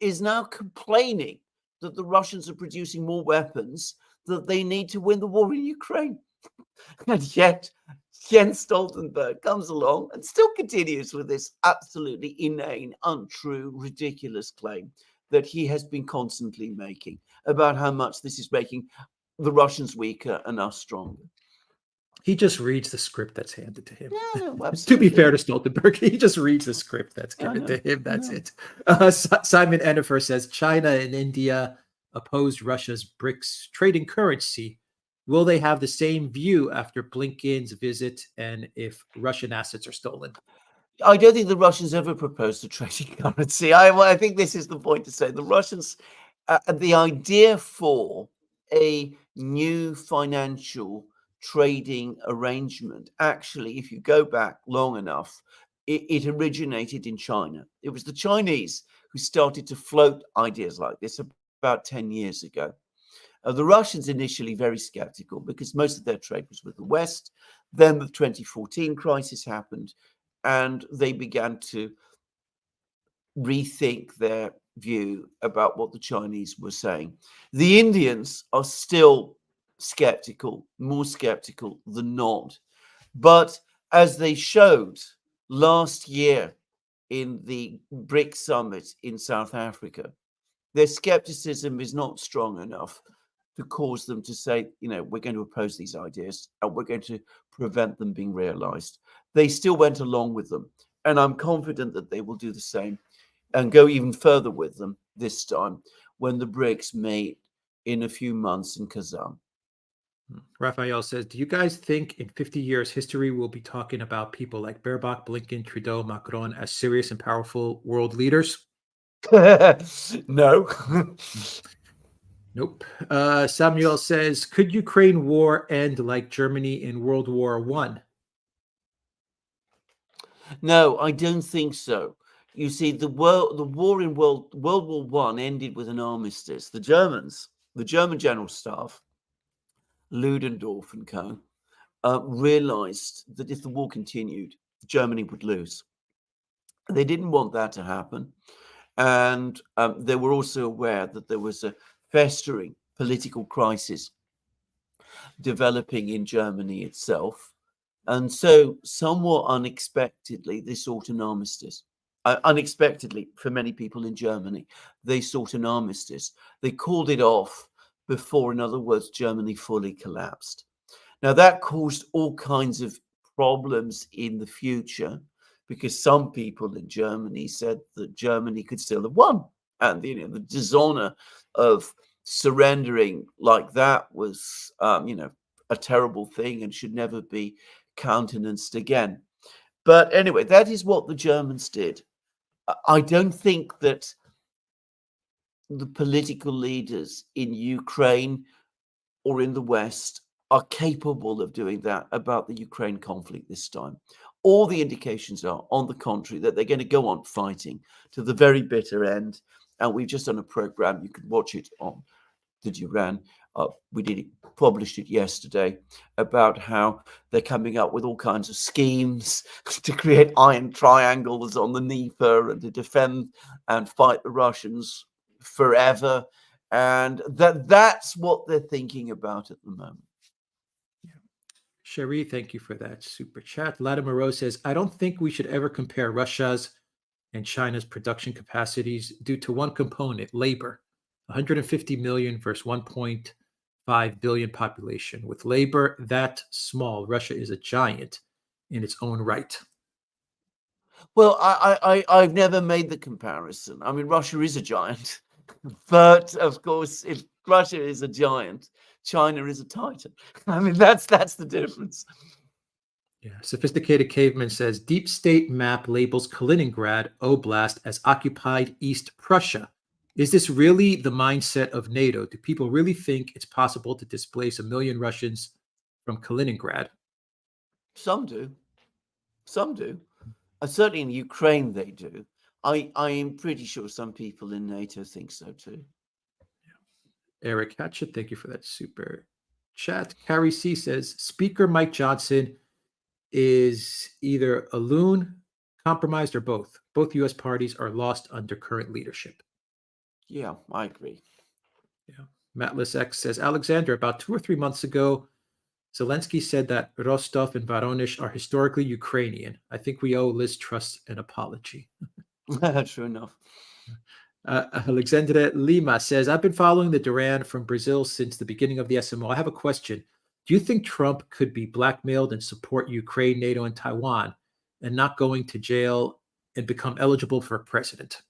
is now complaining that the Russians are producing more weapons that they need to win the war in Ukraine. And yet Jens Stoltenberg comes along and still continues with this absolutely inane, untrue, ridiculous claim that he has been constantly making about how much this is making the Russians weaker and us stronger. He just reads the script that's handed to him. Yeah, no, to be fair to Stoltenberg, he just reads the script that's given to him. That's it. Simon Ennifer says, China and India opposed Russia's BRICS trading currency. Will they have the same view after Blinken's visit and if Russian assets are stolen? I don't think the Russians ever proposed a trading currency. I think this is the point to say. The Russians, the idea for a new financial trading arrangement, actually, if you go back long enough, it originated in China. It was the Chinese who started to float ideas like this about 10 years ago. The Russians initially very skeptical because most of their trade was with the West. Then the 2014 crisis happened and they began to rethink their view about what the Chinese were saying. The Indians are still skeptical, more skeptical than not. But as they showed last year in the BRICS summit in South Africa, their skepticism is not strong enough to cause them to say, we're going to oppose these ideas and we're going to prevent them being realized. They still went along with them. And I'm confident that they will do the same and go even further with them this time when the BRICS meet in a few months in Kazan. Raphael says, do you guys think in 50 years history will be talking about people like Baerbock, Blinken, Trudeau, Macron as serious and powerful world leaders? No. Nope. Samuel says, could Ukraine war end like Germany in World War I? No, I don't think so. You see, the war in World War One ended with an armistice. The German General Staff, Ludendorff and co, realized that if the war continued, Germany would lose. They didn't want that to happen. And they were also aware that there was a festering political crisis developing in Germany itself. And so, somewhat unexpectedly, they sought an armistice. Unexpectedly, for many people in Germany, they sought an armistice. They called it off before, in other words, Germany fully collapsed. Now, that caused all kinds of problems in the future because some people in Germany said that Germany could still have won. And, the dishonor of surrendering like that was, a terrible thing and should never be countenanced again. But anyway, that is what the Germans did. I don't think that the political leaders in Ukraine or in the West are capable of doing that about the Ukraine conflict this time. All the indications are, on the contrary, that they're going to go on fighting to the very bitter end. And we've just done a program, you could watch it on the Duran. Published it yesterday about how they're coming up with all kinds of schemes to create iron triangles on the Dnieper and to defend and fight the Russians forever. And that's what they're thinking about at the moment. Cherie, thank you for that super chat. Latimer Rose says, I don't think we should ever compare Russia's and China's production capacities due to one component, labor. 150 million versus 1.5 billion population. With labor that small, Russia is a giant in its own right. Well, I've never made the comparison. I mean, Russia is a giant, but of course, if Russia is a giant, China is a titan. I mean, that's the difference. Yeah. Sophisticated Caveman says deep state map labels Kaliningrad Oblast as occupied East Prussia. Is this really the mindset of NATO? Do people really think it's possible to displace 1 million Russians from Kaliningrad? Some do. Some do. Certainly in Ukraine, they do. I am pretty sure some people in NATO think so too. Eric Hatchett, thank you for that super chat. Carrie C says Speaker Mike Johnson is either a loon, compromised, or both. Both U.S. parties are lost under current leadership. Yeah, I agree. Yeah. Matless X says, Alexander, about 2 or 3 months ago, Zelensky said that Rostov and Voronezh are historically Ukrainian. I think we owe Liz Truss an apology. True enough. Alexandra Lima says, I've been following the Duran from Brazil since the beginning of the SMO. I have a question. Do you think Trump could be blackmailed and support Ukraine, NATO, and Taiwan and not going to jail and become eligible for president?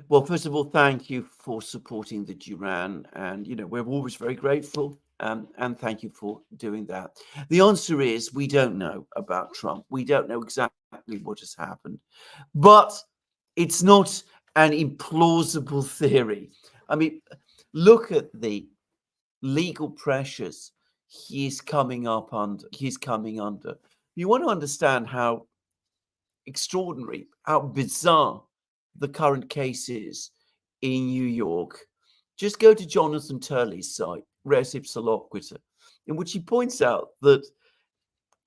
Well, first of all, thank you for supporting the Duran. And, we're always very grateful. And thank you for doing that. The answer is we don't know about Trump. We don't know exactly what has happened. But it's not an implausible theory. I mean, look at the legal pressures he's coming under. You want to understand how extraordinary, how bizarre the current case is in New York. Just go to Jonathan Turley's site, Res Ipsa Loquitur, in which he points out that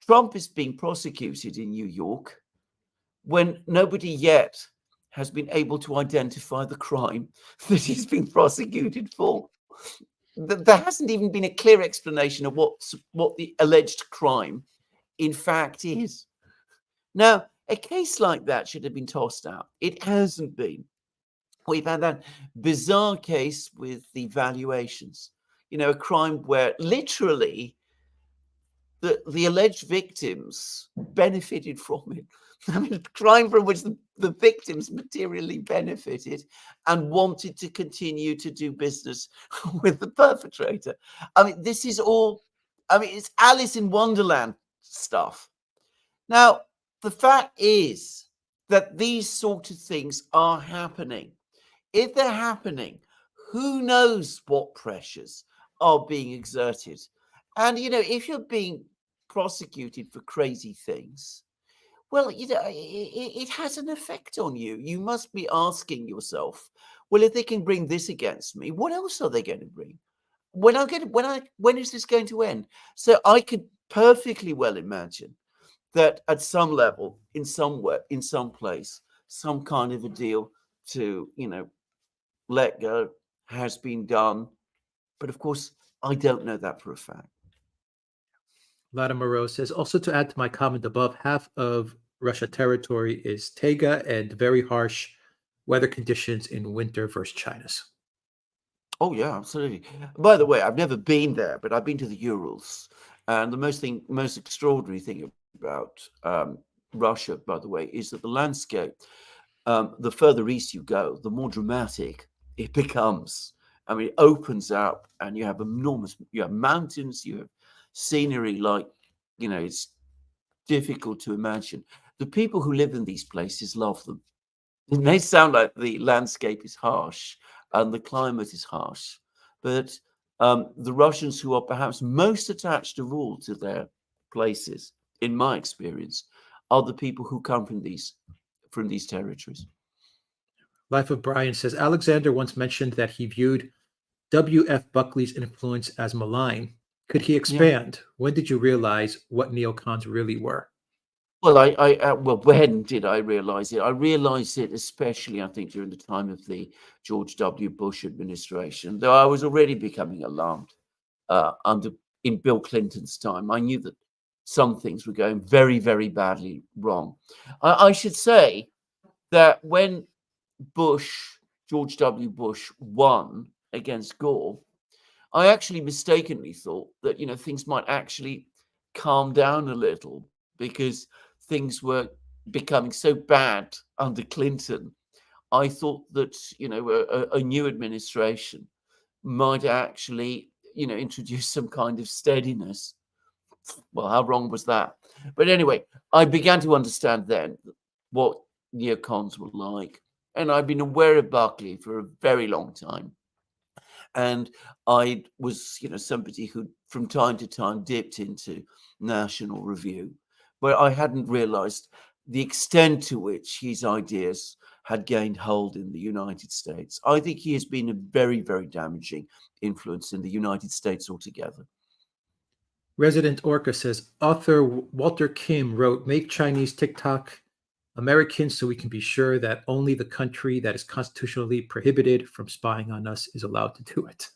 Trump is being prosecuted in New York when nobody yet has been able to identify the crime that he's been prosecuted for. There hasn't even been a clear explanation of what the alleged crime in fact is. Now, a case like that should have been tossed out. It hasn't been. We've had that bizarre case with the valuations, a crime where literally the alleged victims benefited from it. I mean, a crime from which the victims materially benefited and wanted to continue to do business with the perpetrator. I mean, this is all, it's Alice in Wonderland stuff. Now, the fact is that these sort of things are happening. If they're happening, who knows what pressures are being exerted? And, if you're being prosecuted for crazy things, well, it has an effect on you. You must be asking yourself, well, if they can bring this against me, what else are they going to bring? When is this going to end? So I could perfectly well imagine that at some level, in some way, in some place, some kind of a deal to, let go has been done. But of course, I don't know that for a fact. Lada Moreau says, also to add to my comment above, half of Russia territory is taiga and very harsh weather conditions in winter versus China's. Oh, yeah, absolutely. By the way, I've never been there, but I've been to the Urals. And the most extraordinary thing about Russia, by the way, is that the landscape, the further east you go, the more dramatic it becomes. I mean, it opens up and you have mountains, you have scenery like, it's difficult to imagine. The people who live in these places love them. It may sound like the landscape is harsh and the climate is harsh, but the Russians who are perhaps most attached of all to their places, in my experience, are the people who come from these territories. Life of Brian says, Alexander once mentioned that he viewed W.F. Buckley's influence as malign. Could he expand? Yeah. When did you realize what neocons really were? Well, well, when did I realize it? I realized it especially, I think, during the time of the George W. Bush administration, though I was already becoming alarmed in Bill Clinton's time. I knew that some things were going very, very badly wrong. I should say that when George W. Bush won against Gore, I actually mistakenly thought that, things might actually calm down a little because things were becoming so bad under Clinton. I thought that, a new administration might actually, introduce some kind of steadiness. Well, how wrong was that? But anyway, I began to understand then what neocons were like. And I've been aware of Buckley for a very long time. And I was, somebody who from time to time dipped into National Review, but I hadn't realized the extent to which his ideas had gained hold in the United States. I think he has been a very, very damaging influence in the United States altogether. Resident Orca says, author Walter Kim wrote, make Chinese TikTok American so we can be sure that only the country that is constitutionally prohibited from spying on us is allowed to do it.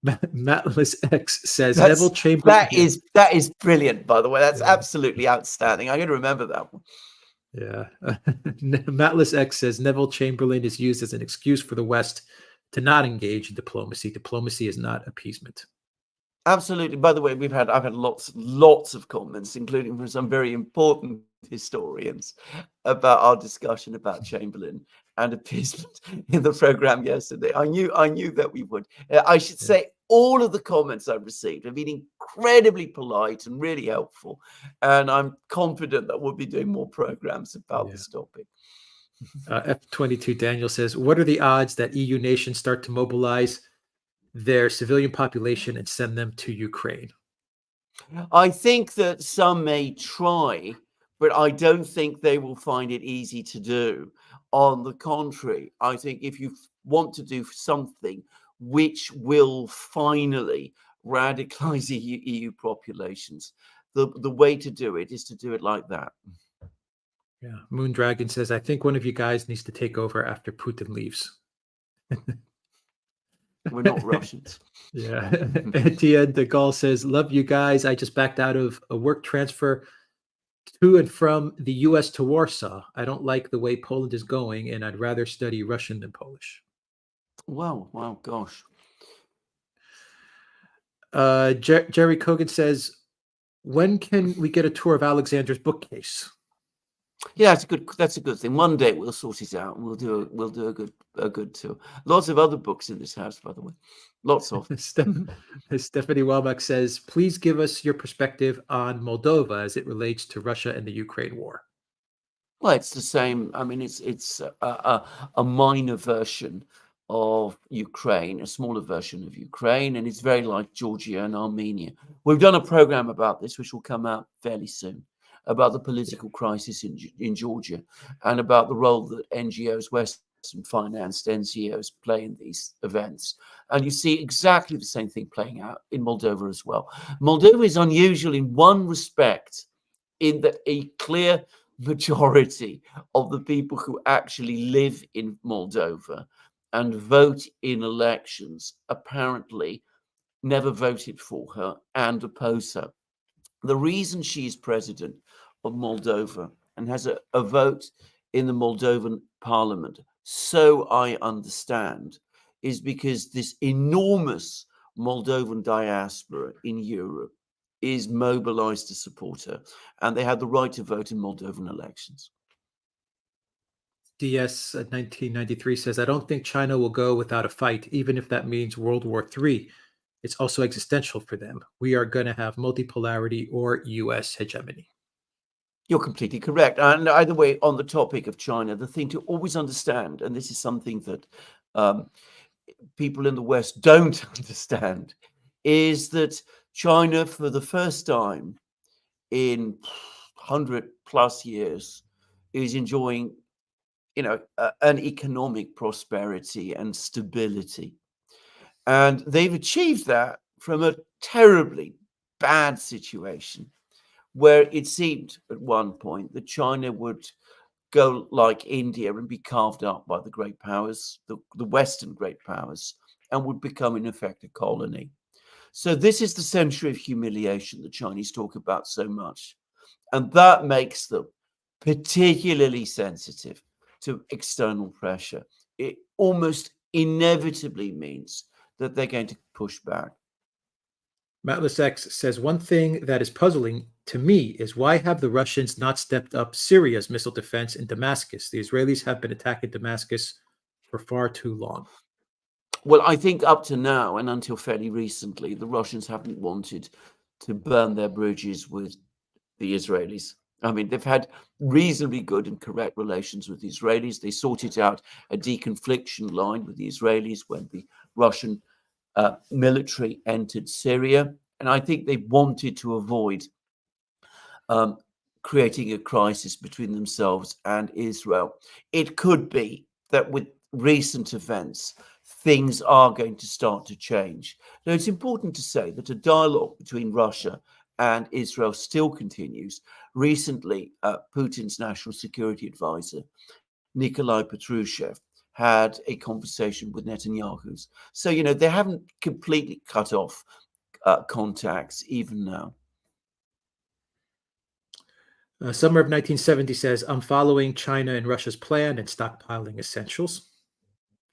Matless X says, Neville Chamberlain. That is brilliant, by the way. That's absolutely outstanding. I'm going to remember that one. Yeah. Matless X says, Neville Chamberlain is used as an excuse for the West to not engage in diplomacy. Diplomacy is not appeasement. Absolutely. By the way, I've had lots of comments, including from some very important historians, about our discussion about Chamberlain and appeasement in the program yesterday. I knew that we would. I should say all of the comments I've received have been incredibly polite and really helpful, and I'm confident that we'll be doing more programs about this topic. F22 Daniel says, what are the odds that EU nations start to mobilize their civilian population and send them to Ukraine? I think that some may try, but I don't think they will find it easy to do. On the contrary, I think if you want to do something which will finally radicalize EU populations, the way to do it is to do it like that. Yeah. Moon Dragon says, I think one of you guys needs to take over after Putin leaves. We're not Russians. Yeah. Etienne de Gaulle says, love you guys. I just backed out of a work transfer to and from the US to Warsaw. I don't like the way Poland is going, and I'd rather study Russian than Polish. Wow, gosh. Jerry Kogan says, when can we get a tour of Alexander's bookcase? Yeah, that's a good thing. One day we'll sort it out and we'll do a good tour. Lots of other books in this house, by the way. Lots of. Stephanie Welbeck says, please give us your perspective on Moldova as it relates to Russia and the Ukraine war. Well, it's the same. I mean, it's a minor version of Ukraine, a smaller version of Ukraine, and it's very like Georgia and Armenia. We've done a program about this, which will come out fairly soon, about the political crisis in Georgia and about the role that NGOs, Western financed NGOs, play in these events. And you see exactly the same thing playing out in Moldova as well. Moldova is unusual in one respect, in that a clear majority of the people who actually live in Moldova and vote in elections apparently never voted for her and oppose her. The reason she is president of Moldova and has a vote in the Moldovan parliament, so I understand, is because this enormous Moldovan diaspora in Europe is mobilized to support her, and they have the right to vote in Moldovan elections. DS 1993 says, I don't think China will go without a fight, even if that means World War III. It's also existential for them. We are going to have multipolarity or US hegemony. You're completely correct. And either way, on the topic of China, the thing to always understand, and this is something that people in the West don't understand, is that China, for the first time in 100 plus years, is enjoying, an economic prosperity and stability. And they've achieved that from a terribly bad situation where it seemed at one point that China would go like India and be carved up by the great powers, the Western great powers, and would become, in effect, a colony. So this is the century of humiliation the Chinese talk about so much. And that makes them particularly sensitive to external pressure. It almost inevitably means that they're going to push back. Matless X says, one thing that is puzzling to me is why have the Russians not stepped up Syria's missile defense in Damascus? The Israelis have been attacking Damascus for far too long. Well, I think up to now and until fairly recently, the Russians haven't wanted to burn their bridges with the Israelis. I mean, they've had reasonably good and correct relations with the Israelis. They sorted out a deconfliction line with the Israelis when the Russian military entered Syria. And I think they wanted to avoid creating a crisis between themselves and Israel. It could be that with recent events, things are going to start to change. Now, it's important to say that a dialogue between Russia and Israel still continues. Recently, Putin's national security advisor, Nikolai Patrushev, had a conversation with Netanyahu's. So, they haven't completely cut off contacts even now. Summer of 1970 says, I'm following China and Russia's plan and stockpiling essentials.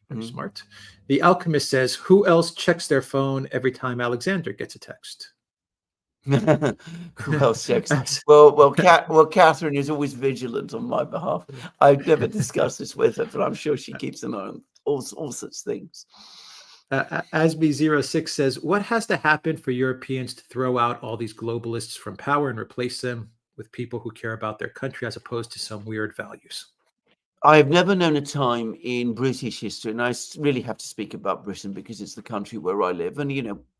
Very smart. The Alchemist says, who else checks their phone every time Alexander gets a text? Who else checks? Well, Catherine is always vigilant on my behalf. I've never discussed this with her, but I'm sure she keeps an eye on all such things. Asby06 says, what has to happen for Europeans to throw out all these globalists from power and replace them with people who care about their country as opposed to some weird values? I have never known a time in British history, and I really have to speak about Britain because it's the country where I live. And,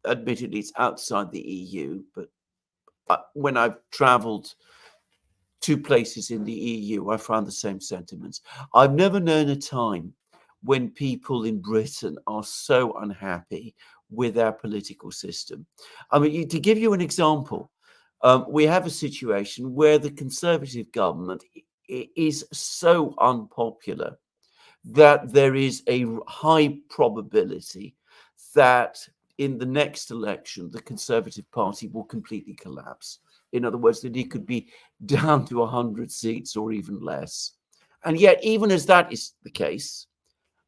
admittedly, it's outside the EU, but when I've traveled to places in the EU, I found the same sentiments. I've never known a time when people in Britain are so unhappy with our political system. I mean, to give you an example, we have a situation where the Conservative government is so unpopular that there is a high probability that in the next election, the Conservative Party will completely collapse. In other words, that it could be down to 100 seats or even less. And yet, even as that is the case,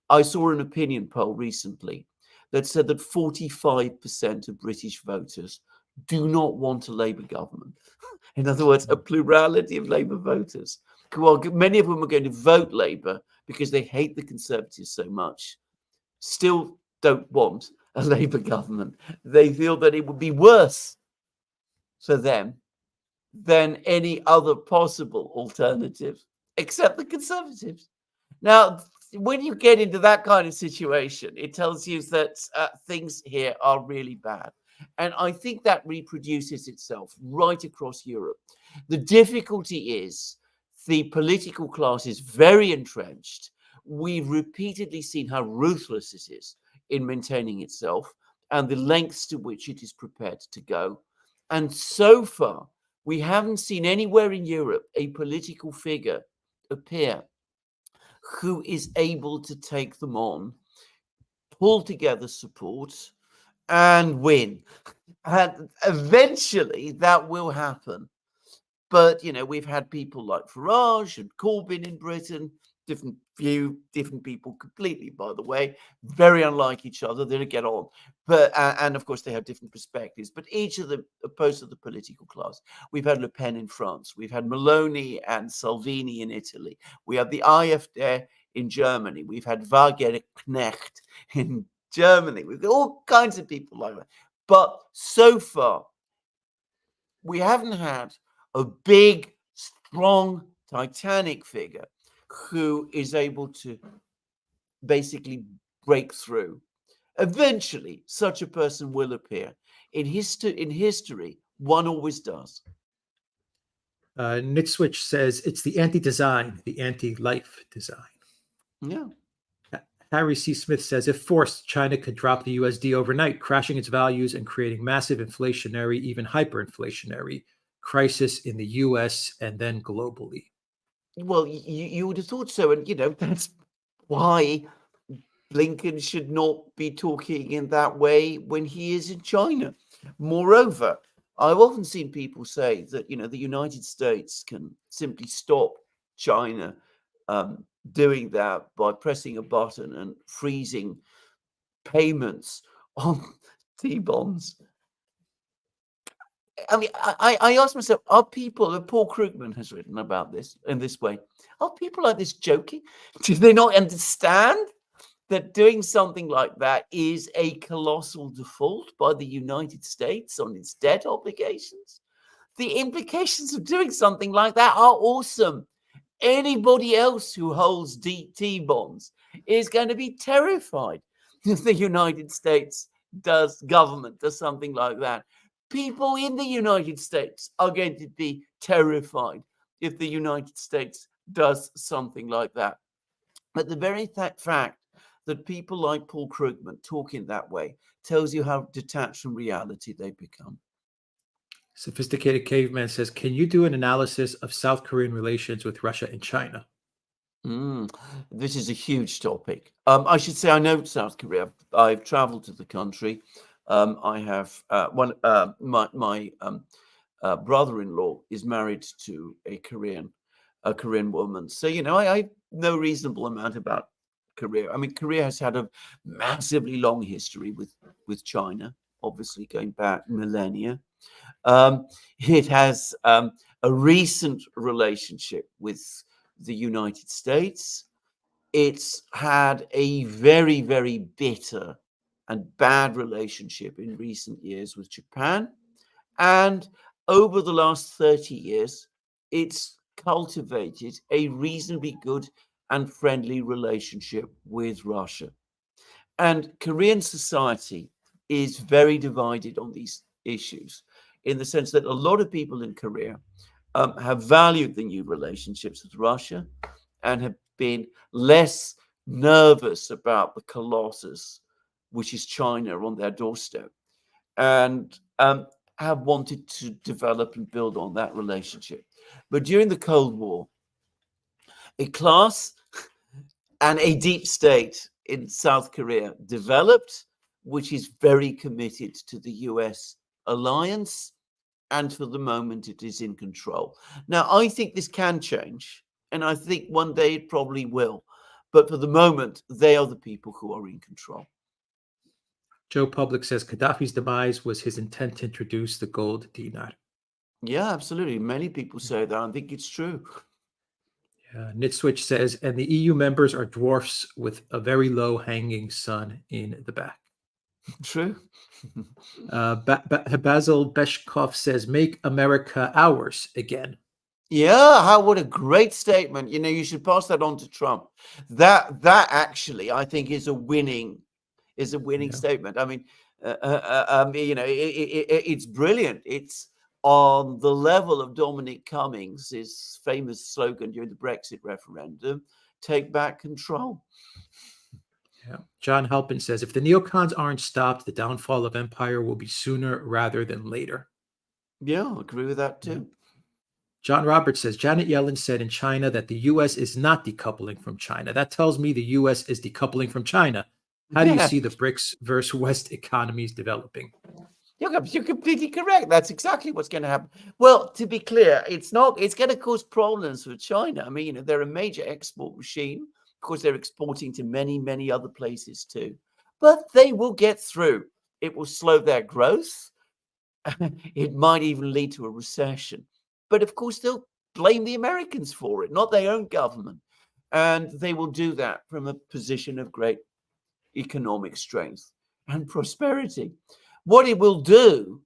I saw an opinion poll recently that said that 45% of British voters do not want a Labour government. In other words, a plurality of Labour voters. Well, many of them are going to vote Labour because they hate the Conservatives so much, still don't want a Labour government. They feel that it would be worse for them than any other possible alternative, except the Conservatives. Now, when you get into that kind of situation, it tells you that things here are really bad. And I think that reproduces itself right across Europe. The difficulty is the political class is very entrenched. We've repeatedly seen how ruthless it is in maintaining itself and the lengths to which it is prepared to go. And so far, we haven't seen anywhere in Europe a political figure appear who is able to take them on, pull together support, and win. And eventually that will happen. But, we've had people like Farage and Corbyn in Britain, different view, different people completely, by the way, very unlike each other. They don't get on. But, and of course, they have different perspectives, but each of them opposed to the political class. We've had Le Pen in France. We've had Meloni and Salvini in Italy. We have the AfD in Germany. We've had Wagenknecht in Germany. We've got all kinds of people like that. But so far, we haven't had a big, strong, titanic figure who is able to basically break through. Eventually, such a person will appear. In history, one always does. Nitswitch says it's the anti-design, the anti-life design. Yeah. Harry C. Smith says, if forced, China could drop the USD overnight, crashing its values and creating massive inflationary, even hyperinflationary crisis in the US and then globally. Well, you would have thought so. And, that's why Blinken should not be talking in that way when he is in China. Moreover, I've often seen people say that, the United States can simply stop China doing that by pressing a button and freezing payments on T-bonds. I mean, I ask myself, are people, Paul Krugman has written about this in this way, are people like this joking? Do they not understand that doing something like that is a colossal default by the United States on its debt obligations? The implications of doing something like that are awesome. Anybody else who holds T-bonds is going to be terrified if the United States government does something like that. People in the United States are going to be terrified if the United States does something like that. But the very fact that people like Paul Krugman talk in that way tells you how detached from reality they become. Sophisticated Caveman says, can you do an analysis of South Korean relations with Russia and China? This is a huge topic. I should say I know South Korea. I've traveled to the country. I have my brother-in-law is married to a Korean woman. So, I know reasonable amount about Korea. I mean, Korea has had a massively long history with China, obviously going back millennia. It has a recent relationship with the United States. It's had a very, very bitter and bad relationship in recent years with Japan. And over the last 30 years, it's cultivated a reasonably good and friendly relationship with Russia. And Korean society is very divided on these issues, in the sense that a lot of people in Korea have valued the new relationships with Russia and have been less nervous about the colossus, which is China, on their doorstep, and have wanted to develop and build on that relationship. But during the Cold War, A class and a deep state in South Korea developed, which is very committed to the US alliance. And for the moment, it is in control. Now, I think this can change. And I think one day it probably will. But for the moment, they are the people who are in control. Joe Public says Gaddafi's demise was his intent to introduce the gold dinar. Yeah, absolutely. Many people say that. I think it's true. Nitswitch says, and the EU members are dwarfs with a very low hanging sun in the back. True. Basil Beshkov says, make America ours again. Yeah, what a great statement. You should pass that on to Trump. That actually, I think, is a winning statement. I mean, it's brilliant. It's on the level of Dominic Cummings' famous slogan during the Brexit referendum: "Take back control." Yeah. John Halpin says, if the neocons aren't stopped, the downfall of empire will be sooner rather than later. Yeah, I agree with that too. Yeah. John Roberts says, Janet Yellen said in China that the U.S. is not decoupling from China. That tells me the U.S. is decoupling from China. How do you see the BRICS versus West economies developing? You're completely correct. That's exactly what's going to happen. Well, to be clear, it's going to cause problems for China. I mean, they're a major export machine. Of course, they're exporting to many, many other places too. But they will get through. It will slow their growth. It might even lead to a recession. But of course, they'll blame the Americans for it, not their own government. And they will do that from a position of great economic strength and prosperity. What it will do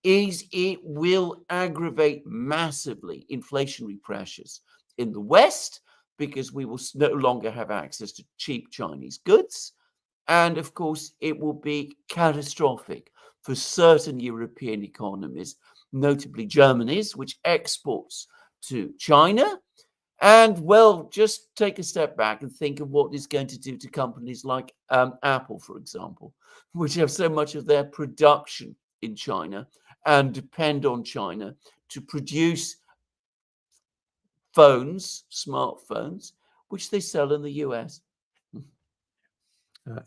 is it will aggravate massively inflationary pressures in the West, because we will no longer have access to cheap Chinese goods. And of course, it will be catastrophic for certain European economies, notably Germany's, which exports to China. And well, just take a step back and think of what it's going to do to companies like Apple, for example, which have so much of their production in China and depend on China to produce smartphones, which they sell in the US.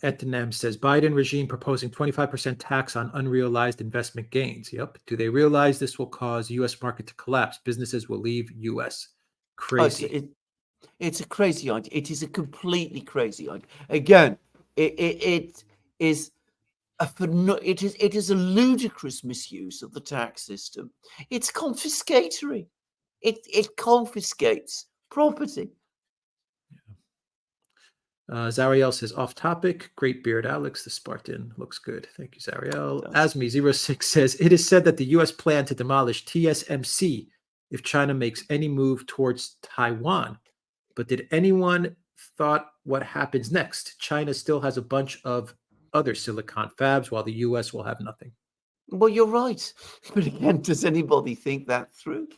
Etinem says, Biden regime proposing 25% tax on unrealized investment gains. Yep. Do they realize this will cause U.S. market to collapse? Businesses will leave U.S. Crazy. It's a crazy idea. It is a completely crazy idea. Again, it is a ludicrous misuse of the tax system. It's confiscatory. It confiscates property. Zariel says, off topic. Great beard, Alex. The Spartan looks good. Thank you, Zariel. Asmi06 says, it is said that the U.S. plan to demolish TSMC if China makes any move towards Taiwan. But did anyone thought what happens next? China still has a bunch of other silicon fabs while the U.S. will have nothing. Well, you're right. But again, does anybody think that through?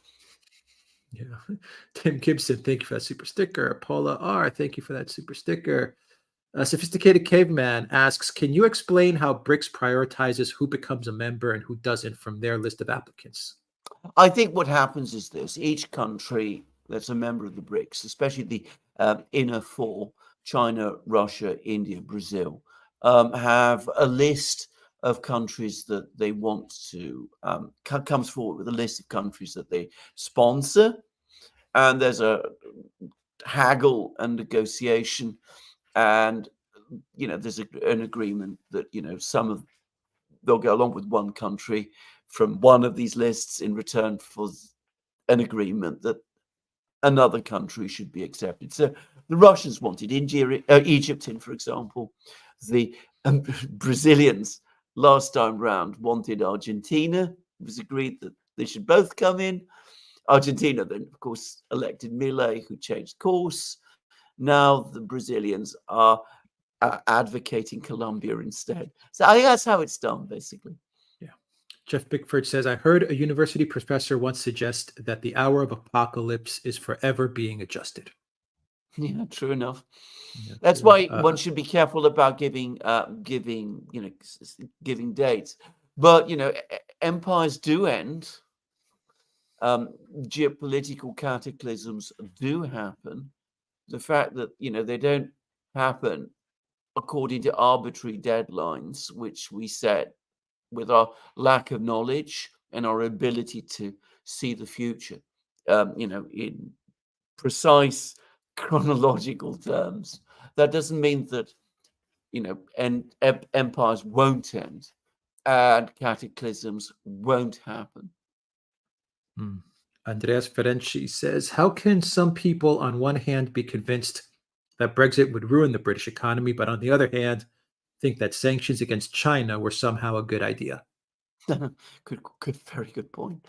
Yeah. Tim Gibson, thank you for that super sticker. Paula R, thank you for that super sticker. Sophisticated Caveman asks, can you explain how BRICS prioritizes who becomes a member and who doesn't from their list of applicants? I think what happens is this. Each country that's a member of the BRICS, especially the inner four, China, Russia, India, Brazil, have a list of countries that they want to, comes forward with a list of countries that they sponsor. And there's a haggle and negotiation. And, there's an agreement that, they'll go along with one country from one of these lists in return for an agreement that another country should be accepted. So the Russians wanted Egypt in, for example. The Brazilians last time round wanted Argentina. It was agreed that they should both come in. Argentina then, of course, elected Milei, who changed course. Now the Brazilians are advocating Colombia instead. So I think that's how it's done, basically. Yeah. Jeff Bickford says, I heard a university professor once suggest that the hour of apocalypse is forever being adjusted. Yeah, true enough. Yeah, that's why one should be careful about giving dates. But empires do end. Geopolitical cataclysms do happen, The fact that, they don't happen according to arbitrary deadlines, which we set with our lack of knowledge and our ability to see the future, in precise chronological terms. That doesn't mean that, empires won't end and cataclysms won't happen. Andreas Ferenczi says, how can some people on one hand be convinced that Brexit would ruin the British economy, but on the other hand, think that sanctions against China were somehow a good idea? Very good point.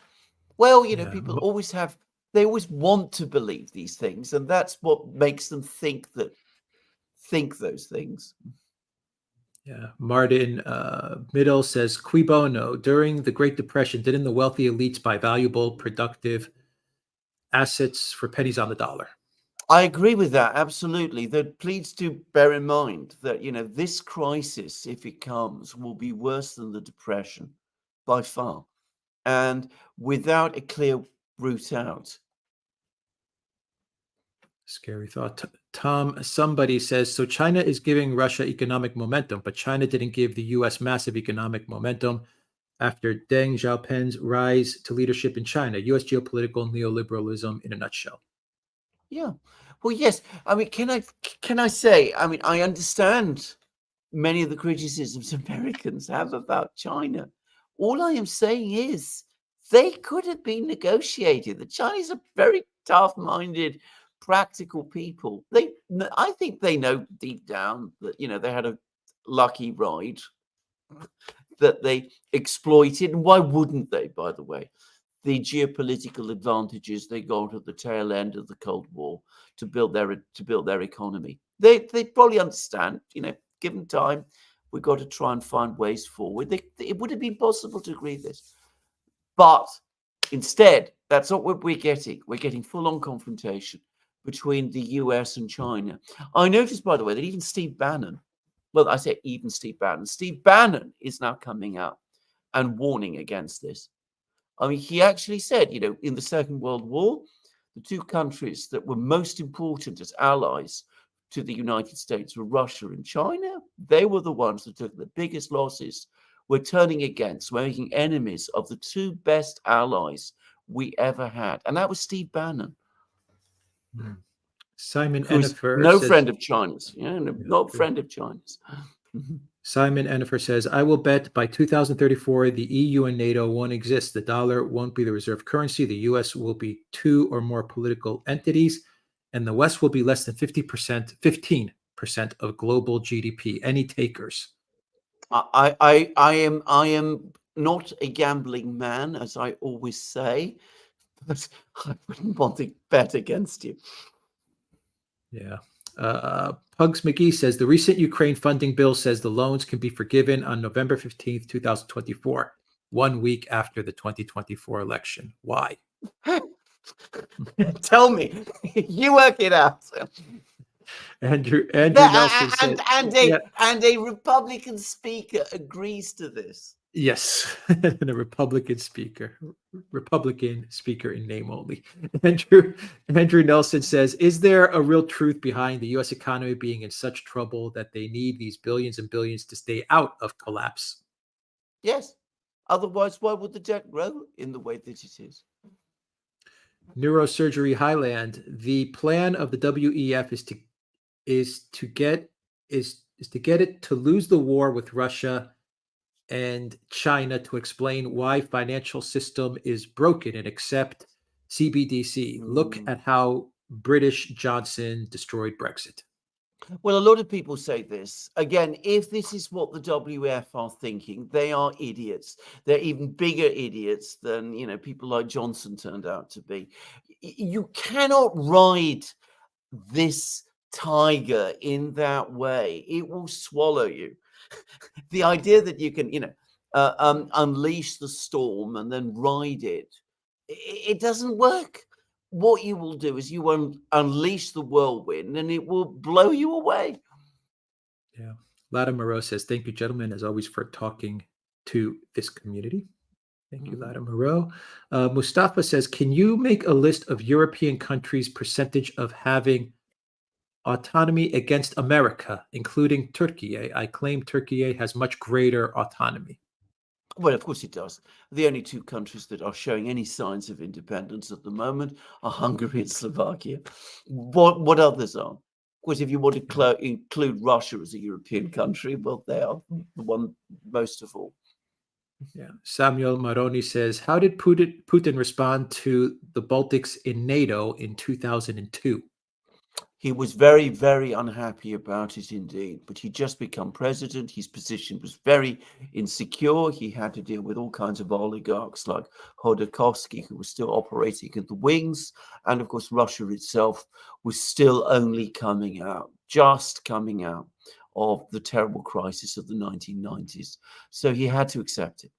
Well, Yeah. people always they always want to believe these things, and that's what makes them think those things. Yeah. Martin Middle says, Cui bono, during the Great Depression, didn't the wealthy elites buy valuable, productive assets for pennies on the dollar? I agree with that, absolutely. Please do bear in mind that, this crisis, if it comes, will be worse than the Depression by far, and without a clear route out. Scary thought. Tom, somebody says, so China is giving Russia economic momentum, but China didn't give the US massive economic momentum after Deng Xiaoping's rise to leadership in China. US geopolitical neoliberalism in a nutshell. Yeah. Well, yes. I mean, can I say, I understand many of the criticisms Americans have about China. All I am saying is they could have been negotiated. The Chinese are very tough-minded, practical people. I think they know deep down that, they had a lucky ride that they exploited. And why wouldn't they, by the way? The geopolitical advantages they got at the tail end of the Cold War to build their economy. They probably understand, given time, we've got to try and find ways forward. It would have been possible to agree this. But instead, that's not what we're getting. We're getting full-on confrontation between the US and China. I noticed, by the way, that even Steve Bannon, well, I say even Steve Bannon is now coming out and warning against this. I mean, he actually said, in the Second World War, the two countries that were most important as allies to the United States were Russia and China. They were the ones that took the biggest losses. We're turning against, we're making enemies of the two best allies we ever had. And that was Steve Bannon. Simon Who's Ennifer no says, friend of China's. Not friend of China's. Simon Ennifer says, I will bet by 2034 the EU and NATO won't exist. The dollar won't be the reserve currency. The US will be two or more political entities, and the West will be less than 15% of global GDP. Any takers? I am not a gambling man, as I always say, but I wouldn't want to bet against you. Yeah. Pugs McGee says the recent Ukraine funding bill says the loans can be forgiven on November 15th, 2024, 1 week after the 2024 election. Why? Tell me. You work it out. Andrew Nelson said, and a Republican speaker agrees to this. Yes, and a Republican speaker in name only. Andrew Nelson says, is there a real truth behind the U.S. economy being in such trouble that they need these billions and billions to stay out of collapse? Yes. Otherwise, why would the debt grow in the way that it is? Neurosurgery Highland, the plan of the WEF is to get it to lose the war with Russia and China to explain why financial system is broken and accept CBDC. Look at how British Johnson destroyed Brexit. Well, a lot of people say this. Again, if this is what the WF are thinking, they are idiots. They're even bigger idiots than, people like Johnson turned out to be. You cannot ride this tiger in that way. It will swallow you. The idea that you can, unleash the storm and then ride it doesn't work. What you will do is you will unleash the whirlwind and it will blow you away. Yeah. Lada Moreau says, thank you, gentlemen, as always, for talking to this community. Thank you, Lada Moreau. Mustafa says, can you make a list of European countries' percentage of having autonomy against America, including Turkey. I claim Turkey has much greater autonomy. Well, of course it does. The only two countries that are showing any signs of independence at the moment are Hungary and Slovakia. What others are? Of course, if you want to include Russia as a European country, well, they are the one most of all. Yeah. Samuel Maroni says, how did Putin respond to the Baltics in NATO in 2002? He was very, very unhappy about it indeed, but he'd just become president. His position was very insecure. He had to deal with all kinds of oligarchs like Hodorkovsky, who was still operating at the wings. And of course, Russia itself was still only just coming out of the terrible crisis of the 1990s. So he had to accept it.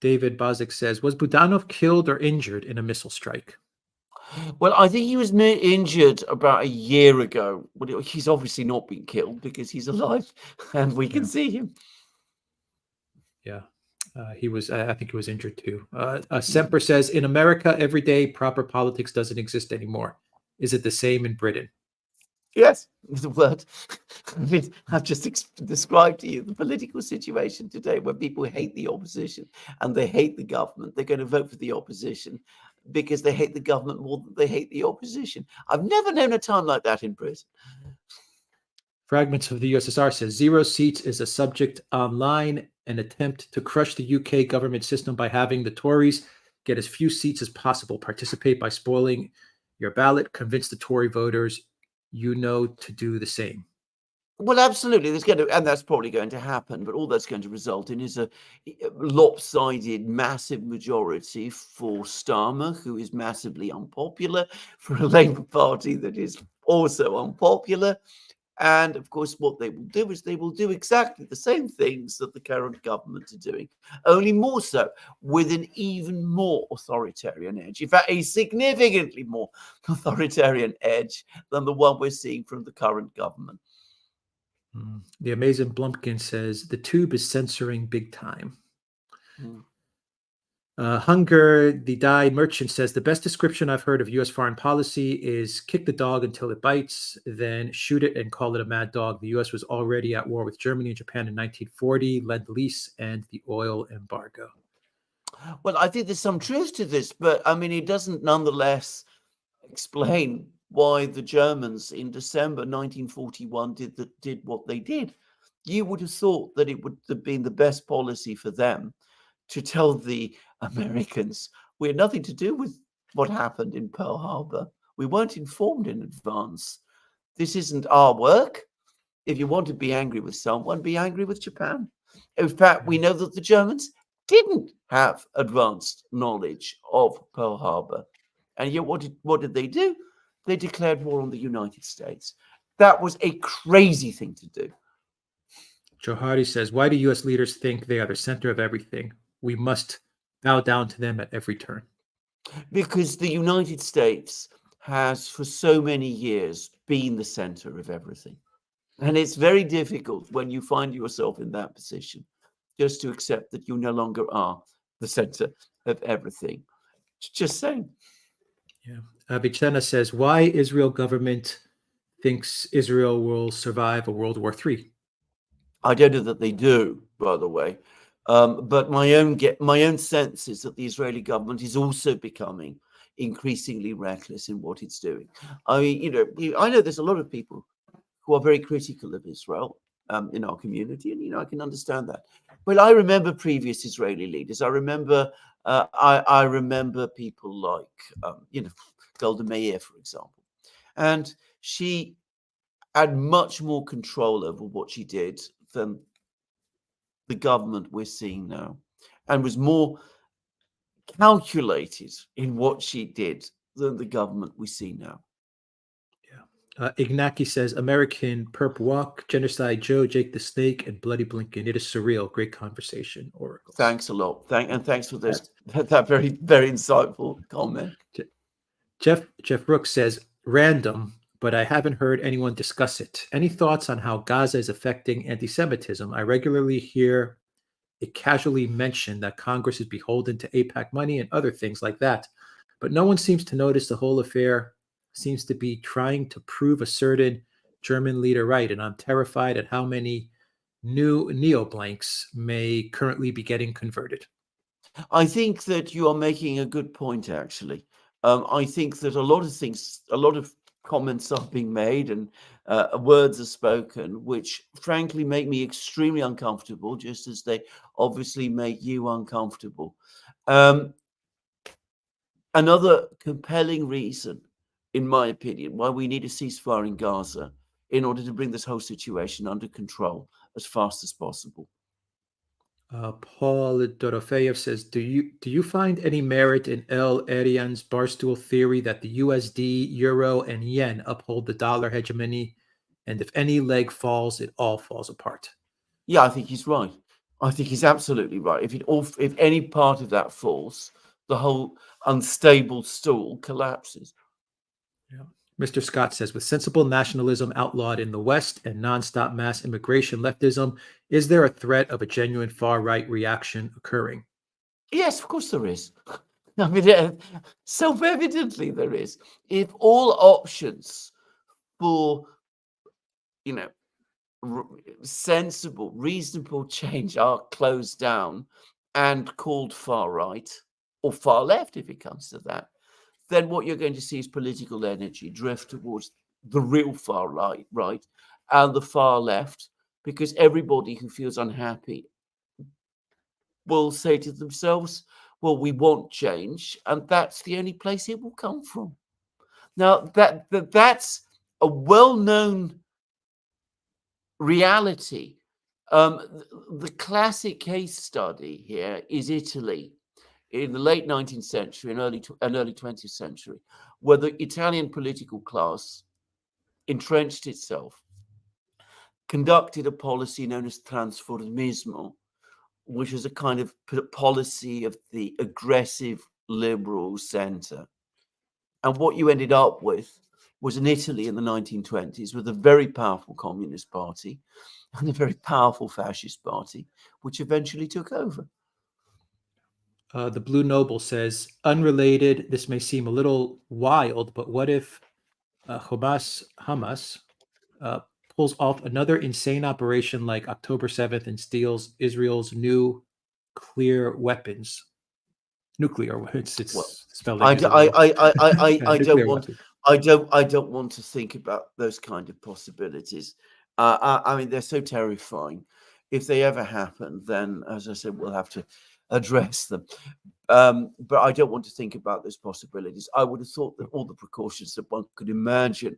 David Bozic says, was Budanov killed or injured in a missile strike? Well, I think he was injured about a year ago. Well, he's obviously not been killed because he's alive and we can see him. Yeah, he was. I think he was injured too. Semper says, in America, everyday proper politics doesn't exist anymore. Is it the same in Britain? Yes, the word. I mean, I've just described to you the political situation today where people hate the opposition and they hate the government. They're going to vote for the opposition because they hate the government more than they hate the opposition. I've never known a time like that in Britain. Fragments of the USSR says 0 seats is a subject online, an attempt to crush the UK government system by having the Tories get as few seats as possible, participate by spoiling your ballot, convince the Tory voters to do the same. Well, absolutely. And that's probably going to happen, but all that's going to result in is a lopsided, massive majority for Starmer, who is massively unpopular, for a Labour Party that is also unpopular. And of course, what they will do is they will do exactly the same things that the current government are doing, only more so with an even more authoritarian edge. In fact, a significantly more authoritarian edge than the one we're seeing from the current government. The amazing Blumpkin says, the tube is censoring big time. Hunger, the Die Merchant says, the best description I've heard of U.S. foreign policy is kick the dog until it bites, then shoot it and call it a mad dog. The U.S. was already at war with Germany and Japan in 1940, Lend-Lease, and the oil embargo. Well, I think there's some truth to this, but I mean, it doesn't nonetheless explain why the Germans in December 1941 did what they did. You would have thought that it would have been the best policy for them to tell the Americans, we had nothing to do with what happened in Pearl Harbor. We weren't informed in advance. This isn't our work. If you want to be angry with someone, be angry with Japan. In fact, we know that the Germans didn't have advanced knowledge of Pearl Harbor. And yet what did they do? They declared war on the United States. That was a crazy thing to do. Johari says, why do U.S. leaders think they are the center of everything? We must bow down to them at every turn. Because the United States has for so many years been the center of everything. And it's very difficult when you find yourself in that position just to accept that you no longer are the center of everything. Just saying. Yeah. Avicenna says, why Israel government thinks Israel will survive a World War III? I don't know that they do, by the way. But my own sense is that the Israeli government is also becoming increasingly reckless in what it's doing. I mean, I know there's a lot of people who are very critical of Israel in our community, and I can understand that. But I remember previous Israeli leaders. I remember people like Golda Meir, for example, and she had much more control over what she did than the government we're seeing now, and was more calculated in what she did than the government we see now. Ignaki says, American Perp Walk, Genocide Joe, Jake the Snake, and Bloody Blinken. It is surreal. Great conversation, Oracle. Thanks a lot. Thanks for that very, very insightful comment. Jeff Brooks says, random, but I haven't heard anyone discuss it. Any thoughts on how Gaza is affecting anti-Semitism? I regularly hear it casually mentioned that Congress is beholden to AIPAC money and other things like that, but no one seems to notice the whole affair seems to be trying to prove a certain German leader right, and I'm terrified at how many new neo-blanks may currently be getting converted. I think that you are making a good point, actually. I think that a lot of things, a lot of comments are being made and words are spoken, which frankly make me extremely uncomfortable, just as they obviously make you uncomfortable. Um, Another compelling reason, in my opinion, why we need a ceasefire in Gaza in order to bring this whole situation under control as fast as possible. Paul Dorofeyev says, do you find any merit in El Erian's barstool theory that the USD, euro, and yen uphold the dollar hegemony, and if any leg falls, it all falls apart? Yeah, I think he's right. I think he's absolutely right. If any part of that falls, the whole unstable stool collapses. Yeah. Mr. Scott says, with sensible nationalism outlawed in the West and nonstop mass immigration leftism, is there a threat of a genuine far right reaction occurring? Yes, of course there is. I mean, self-evidently there is. If all options for, you know, sensible, reasonable change are closed down and called far right or far left, if it comes to that, then what you're going to see is political energy drift towards the real far right and the far left, because everybody who feels unhappy will say to themselves, well, we want change, and that's the only place it will come from. Now, that's a well-known reality. The classic case study here is Italy in the late 19th century and early 20th century, where the Italian political class entrenched itself, conducted a policy known as transformismo, which is a kind of policy of the aggressive liberal center. And what you ended up with was an Italy in the 1920s with a very powerful communist party and a very powerful fascist party, which eventually took over. The Blue Noble says, unrelated, this may seem a little wild, but what if Hamas uh, pulls off another insane operation like October 7th and steals Israel's new clear weapons? Nuclear, it's Well, spelling I, is d- a little yeah, I don't nuclear want weapons. I don't want to think about those kind of possibilities. I mean, they're so terrifying. If they ever happen, then, as I said, we'll have to address them. But I don't want to think about those possibilities. I would have thought that all the precautions that one could imagine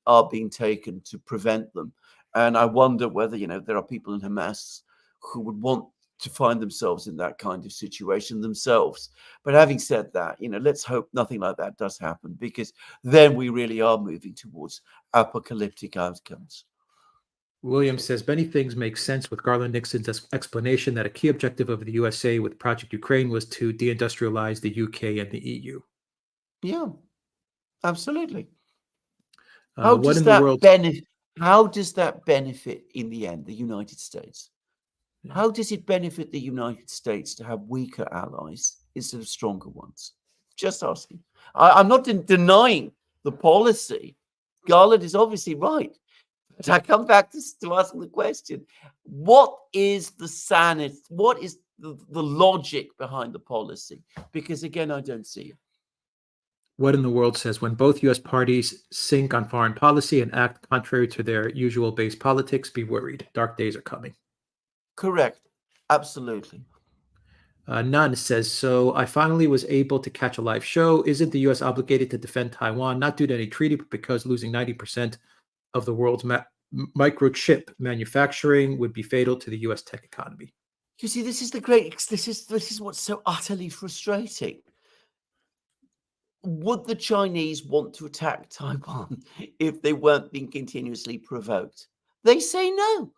are being taken to prevent them. And I wonder whether, there are people in Hamas who would want to find themselves in that kind of situation themselves. But having said that, let's hope nothing like that does happen, because then we really are moving towards apocalyptic outcomes. Williams says many things make sense with Garland Nixon's explanation that a key objective of the USA with Project Ukraine was to deindustrialize the UK and the EU. Yeah, absolutely. What does in the that world? benefit? How does that benefit in the end the United States? Yeah. How does it benefit the United States to have weaker allies instead of stronger ones? Just asking. I'm not denying the policy. Garland is obviously right. But I come back to asking the question: what is the sanity? What is the logic behind the policy? Because again, I don't see it. What in the world says when both U.S. parties sink on foreign policy and act contrary to their usual base politics, be worried. Dark days are coming. Correct. Absolutely. None says, so I finally was able to catch a live show. Isn't the U.S. obligated to defend Taiwan, not due to any treaty, but because losing 90% of the world's microchip manufacturing would be fatal to the U.S. tech economy? You see, this is what's so utterly frustrating. Would the Chinese want to attack Taiwan if they weren't being continuously provoked? They say no.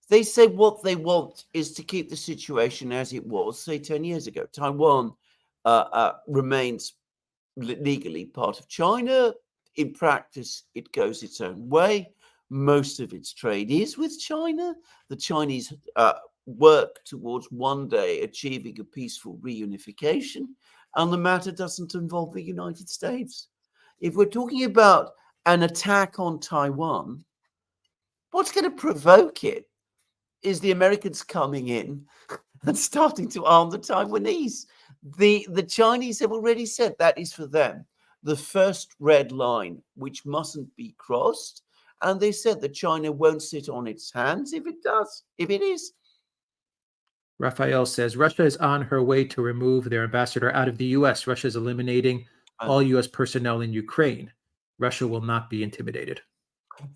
They say what they want is to keep the situation as it was, say, 10 years ago. Taiwan remains legally part of China. In practice, it goes its own way. Most of its trade is with China. The Chinese work towards one day achieving a peaceful reunification, and the matter doesn't involve the United States. If we're talking about an attack on Taiwan, what's going to provoke it is the Americans coming in and starting to arm the Taiwanese. The Chinese have already said that is for them the first red line, which mustn't be crossed. And they said that China won't sit on its hands if it does, if it is. Raphael says Russia is on her way to remove their ambassador out of the U.S. Russia is eliminating all U.S. personnel in Ukraine. Russia will not be intimidated.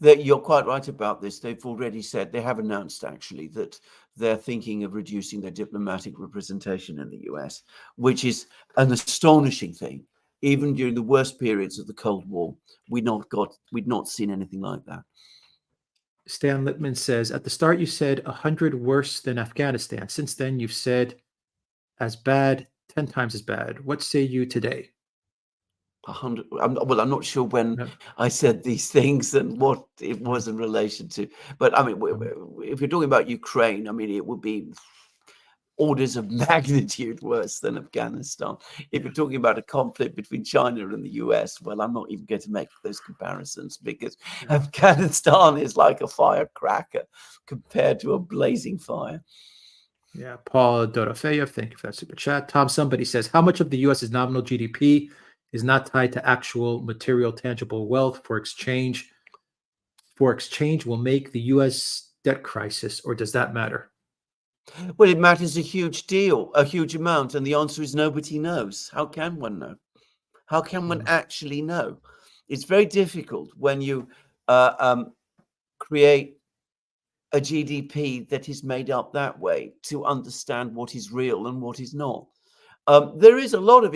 You're quite right about this. They've already said, they have announced actually, that they're thinking of reducing their diplomatic representation in the US, which is an astonishing thing. Even during the worst periods of the Cold War, we'd not seen anything like that. Stan Lippman says, at the start you said 100 worse than Afghanistan. Since then you've said as bad, 10 times as bad. What say you today? 100. I'm not sure when No. I said these things and what it was in relation to. But I mean, if you're talking about Ukraine, I mean, it would be orders of magnitude worse than Afghanistan. If you're talking about a conflict between China and the US, well, I'm not even going to make those comparisons because Afghanistan is like a firecracker compared to a blazing fire. Yeah, Paul Dorofeyev, thank you for that super chat. Tom, somebody says, how much of the US's nominal GDP is not tied to actual material tangible wealth for exchange? For exchange will make the US debt crisis, or does that matter? Well, it matters a huge deal, a huge amount. And the answer is nobody knows. How can one know? How can one actually know? It's very difficult when you create a GDP that is made up that way to understand what is real and what is not. There is a lot of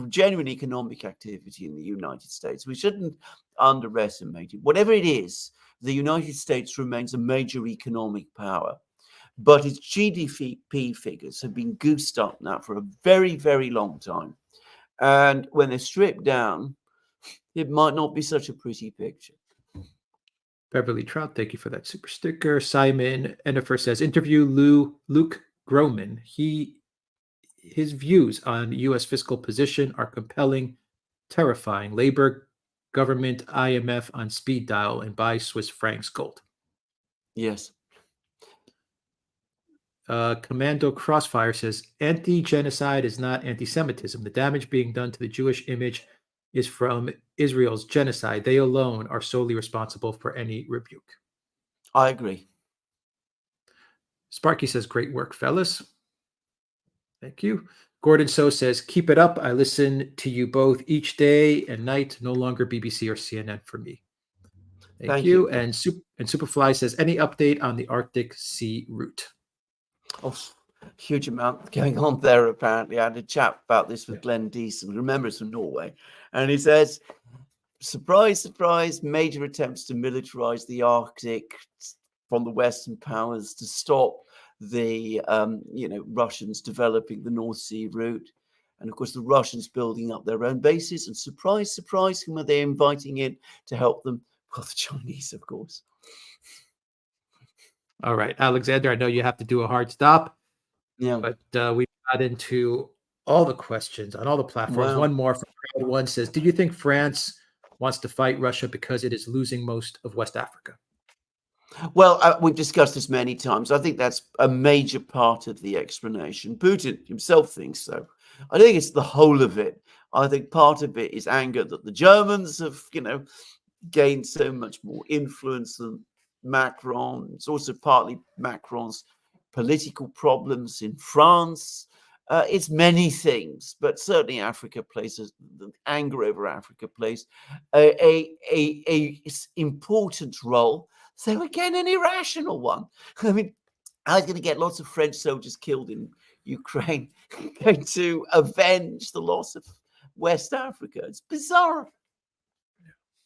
genuine economic activity in the United States. We shouldn't underestimate it. Whatever it is, the United States remains a major economic power. But its GDP figures have been goosed up now for a very, very long time. And when they're stripped down, it might not be such a pretty picture. Beverly Trout, thank you for that super sticker. Simon Ennifer says, interview Luke Groman. His views on U.S. fiscal position are compelling, terrifying. Labor, government, IMF on speed dial and buy Swiss francs gold. Yes. Commando Crossfire says, anti-genocide is not anti-Semitism. The damage being done to the Jewish image is from Israel's genocide. They alone are solely responsible for any rebuke. I agree. Sparky says, great work, fellas. Thank you. Gordon So says, keep it up. I listen to you both each day and night. No longer BBC or CNN for me. Thank you. And Superfly says, any update on the Arctic Sea route? Oh, huge amount going on there, apparently. I had a chat about this with Glenn Deason, remember, it's from Norway. And he says, surprise, surprise, major attempts to militarize the Arctic from the Western powers to stop the Russians developing the North Sea route. And of course, the Russians building up their own bases. And surprise, surprise, whom are they inviting in to help them? Well, the Chinese, of course. All right, Alexander, I know you have to do a hard stop. Yeah. But we got into all the questions on all the platforms. Wow. One more from Crowd One says, do you think France wants to fight Russia because it is losing most of West Africa? Well, we've discussed this many times. I think that's a major part of the explanation. Putin himself thinks so. I think it's the whole of it. I think part of it is anger that the Germans have, gained so much more influence than Macron. It's also partly Macron's political problems in France. It's many things, but certainly Africa the anger over Africa plays a important role. So again, an irrational one. I mean, I was going to get lots of French soldiers killed in Ukraine, going to avenge the loss of West Africa. It's bizarre.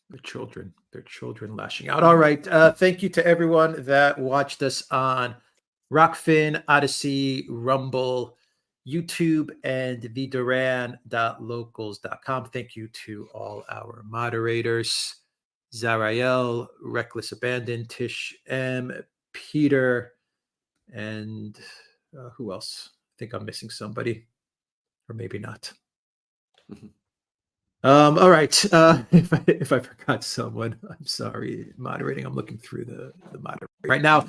Their children lashing out. All right. Thank you to everyone that watched us on Rockfin, Odyssey, Rumble, YouTube, and the Duran.locals.com. Thank you to all our moderators, Zarael, Reckless Abandon, Tish M, Peter, and who else? I think I'm missing somebody, or maybe not. All right. If I forgot someone, I'm sorry. Moderating. I'm looking through the moderator right now.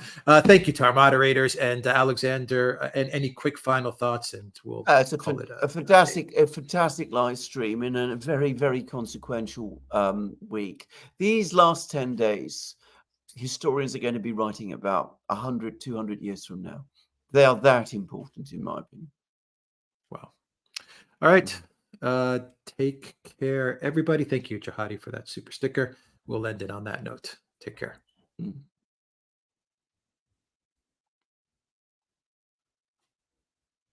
Thank you to our moderators and Alexander. And any quick final thoughts, and we'll It's call it a fantastic live stream in a very, very consequential week. These last 10 days, historians are going to be writing about 100, 200 years from now. They are that important, in my opinion. Wow. All right. Take care, everybody. Thank you, Jahadi, for that super sticker. We'll end it on that note. Take care. Mm.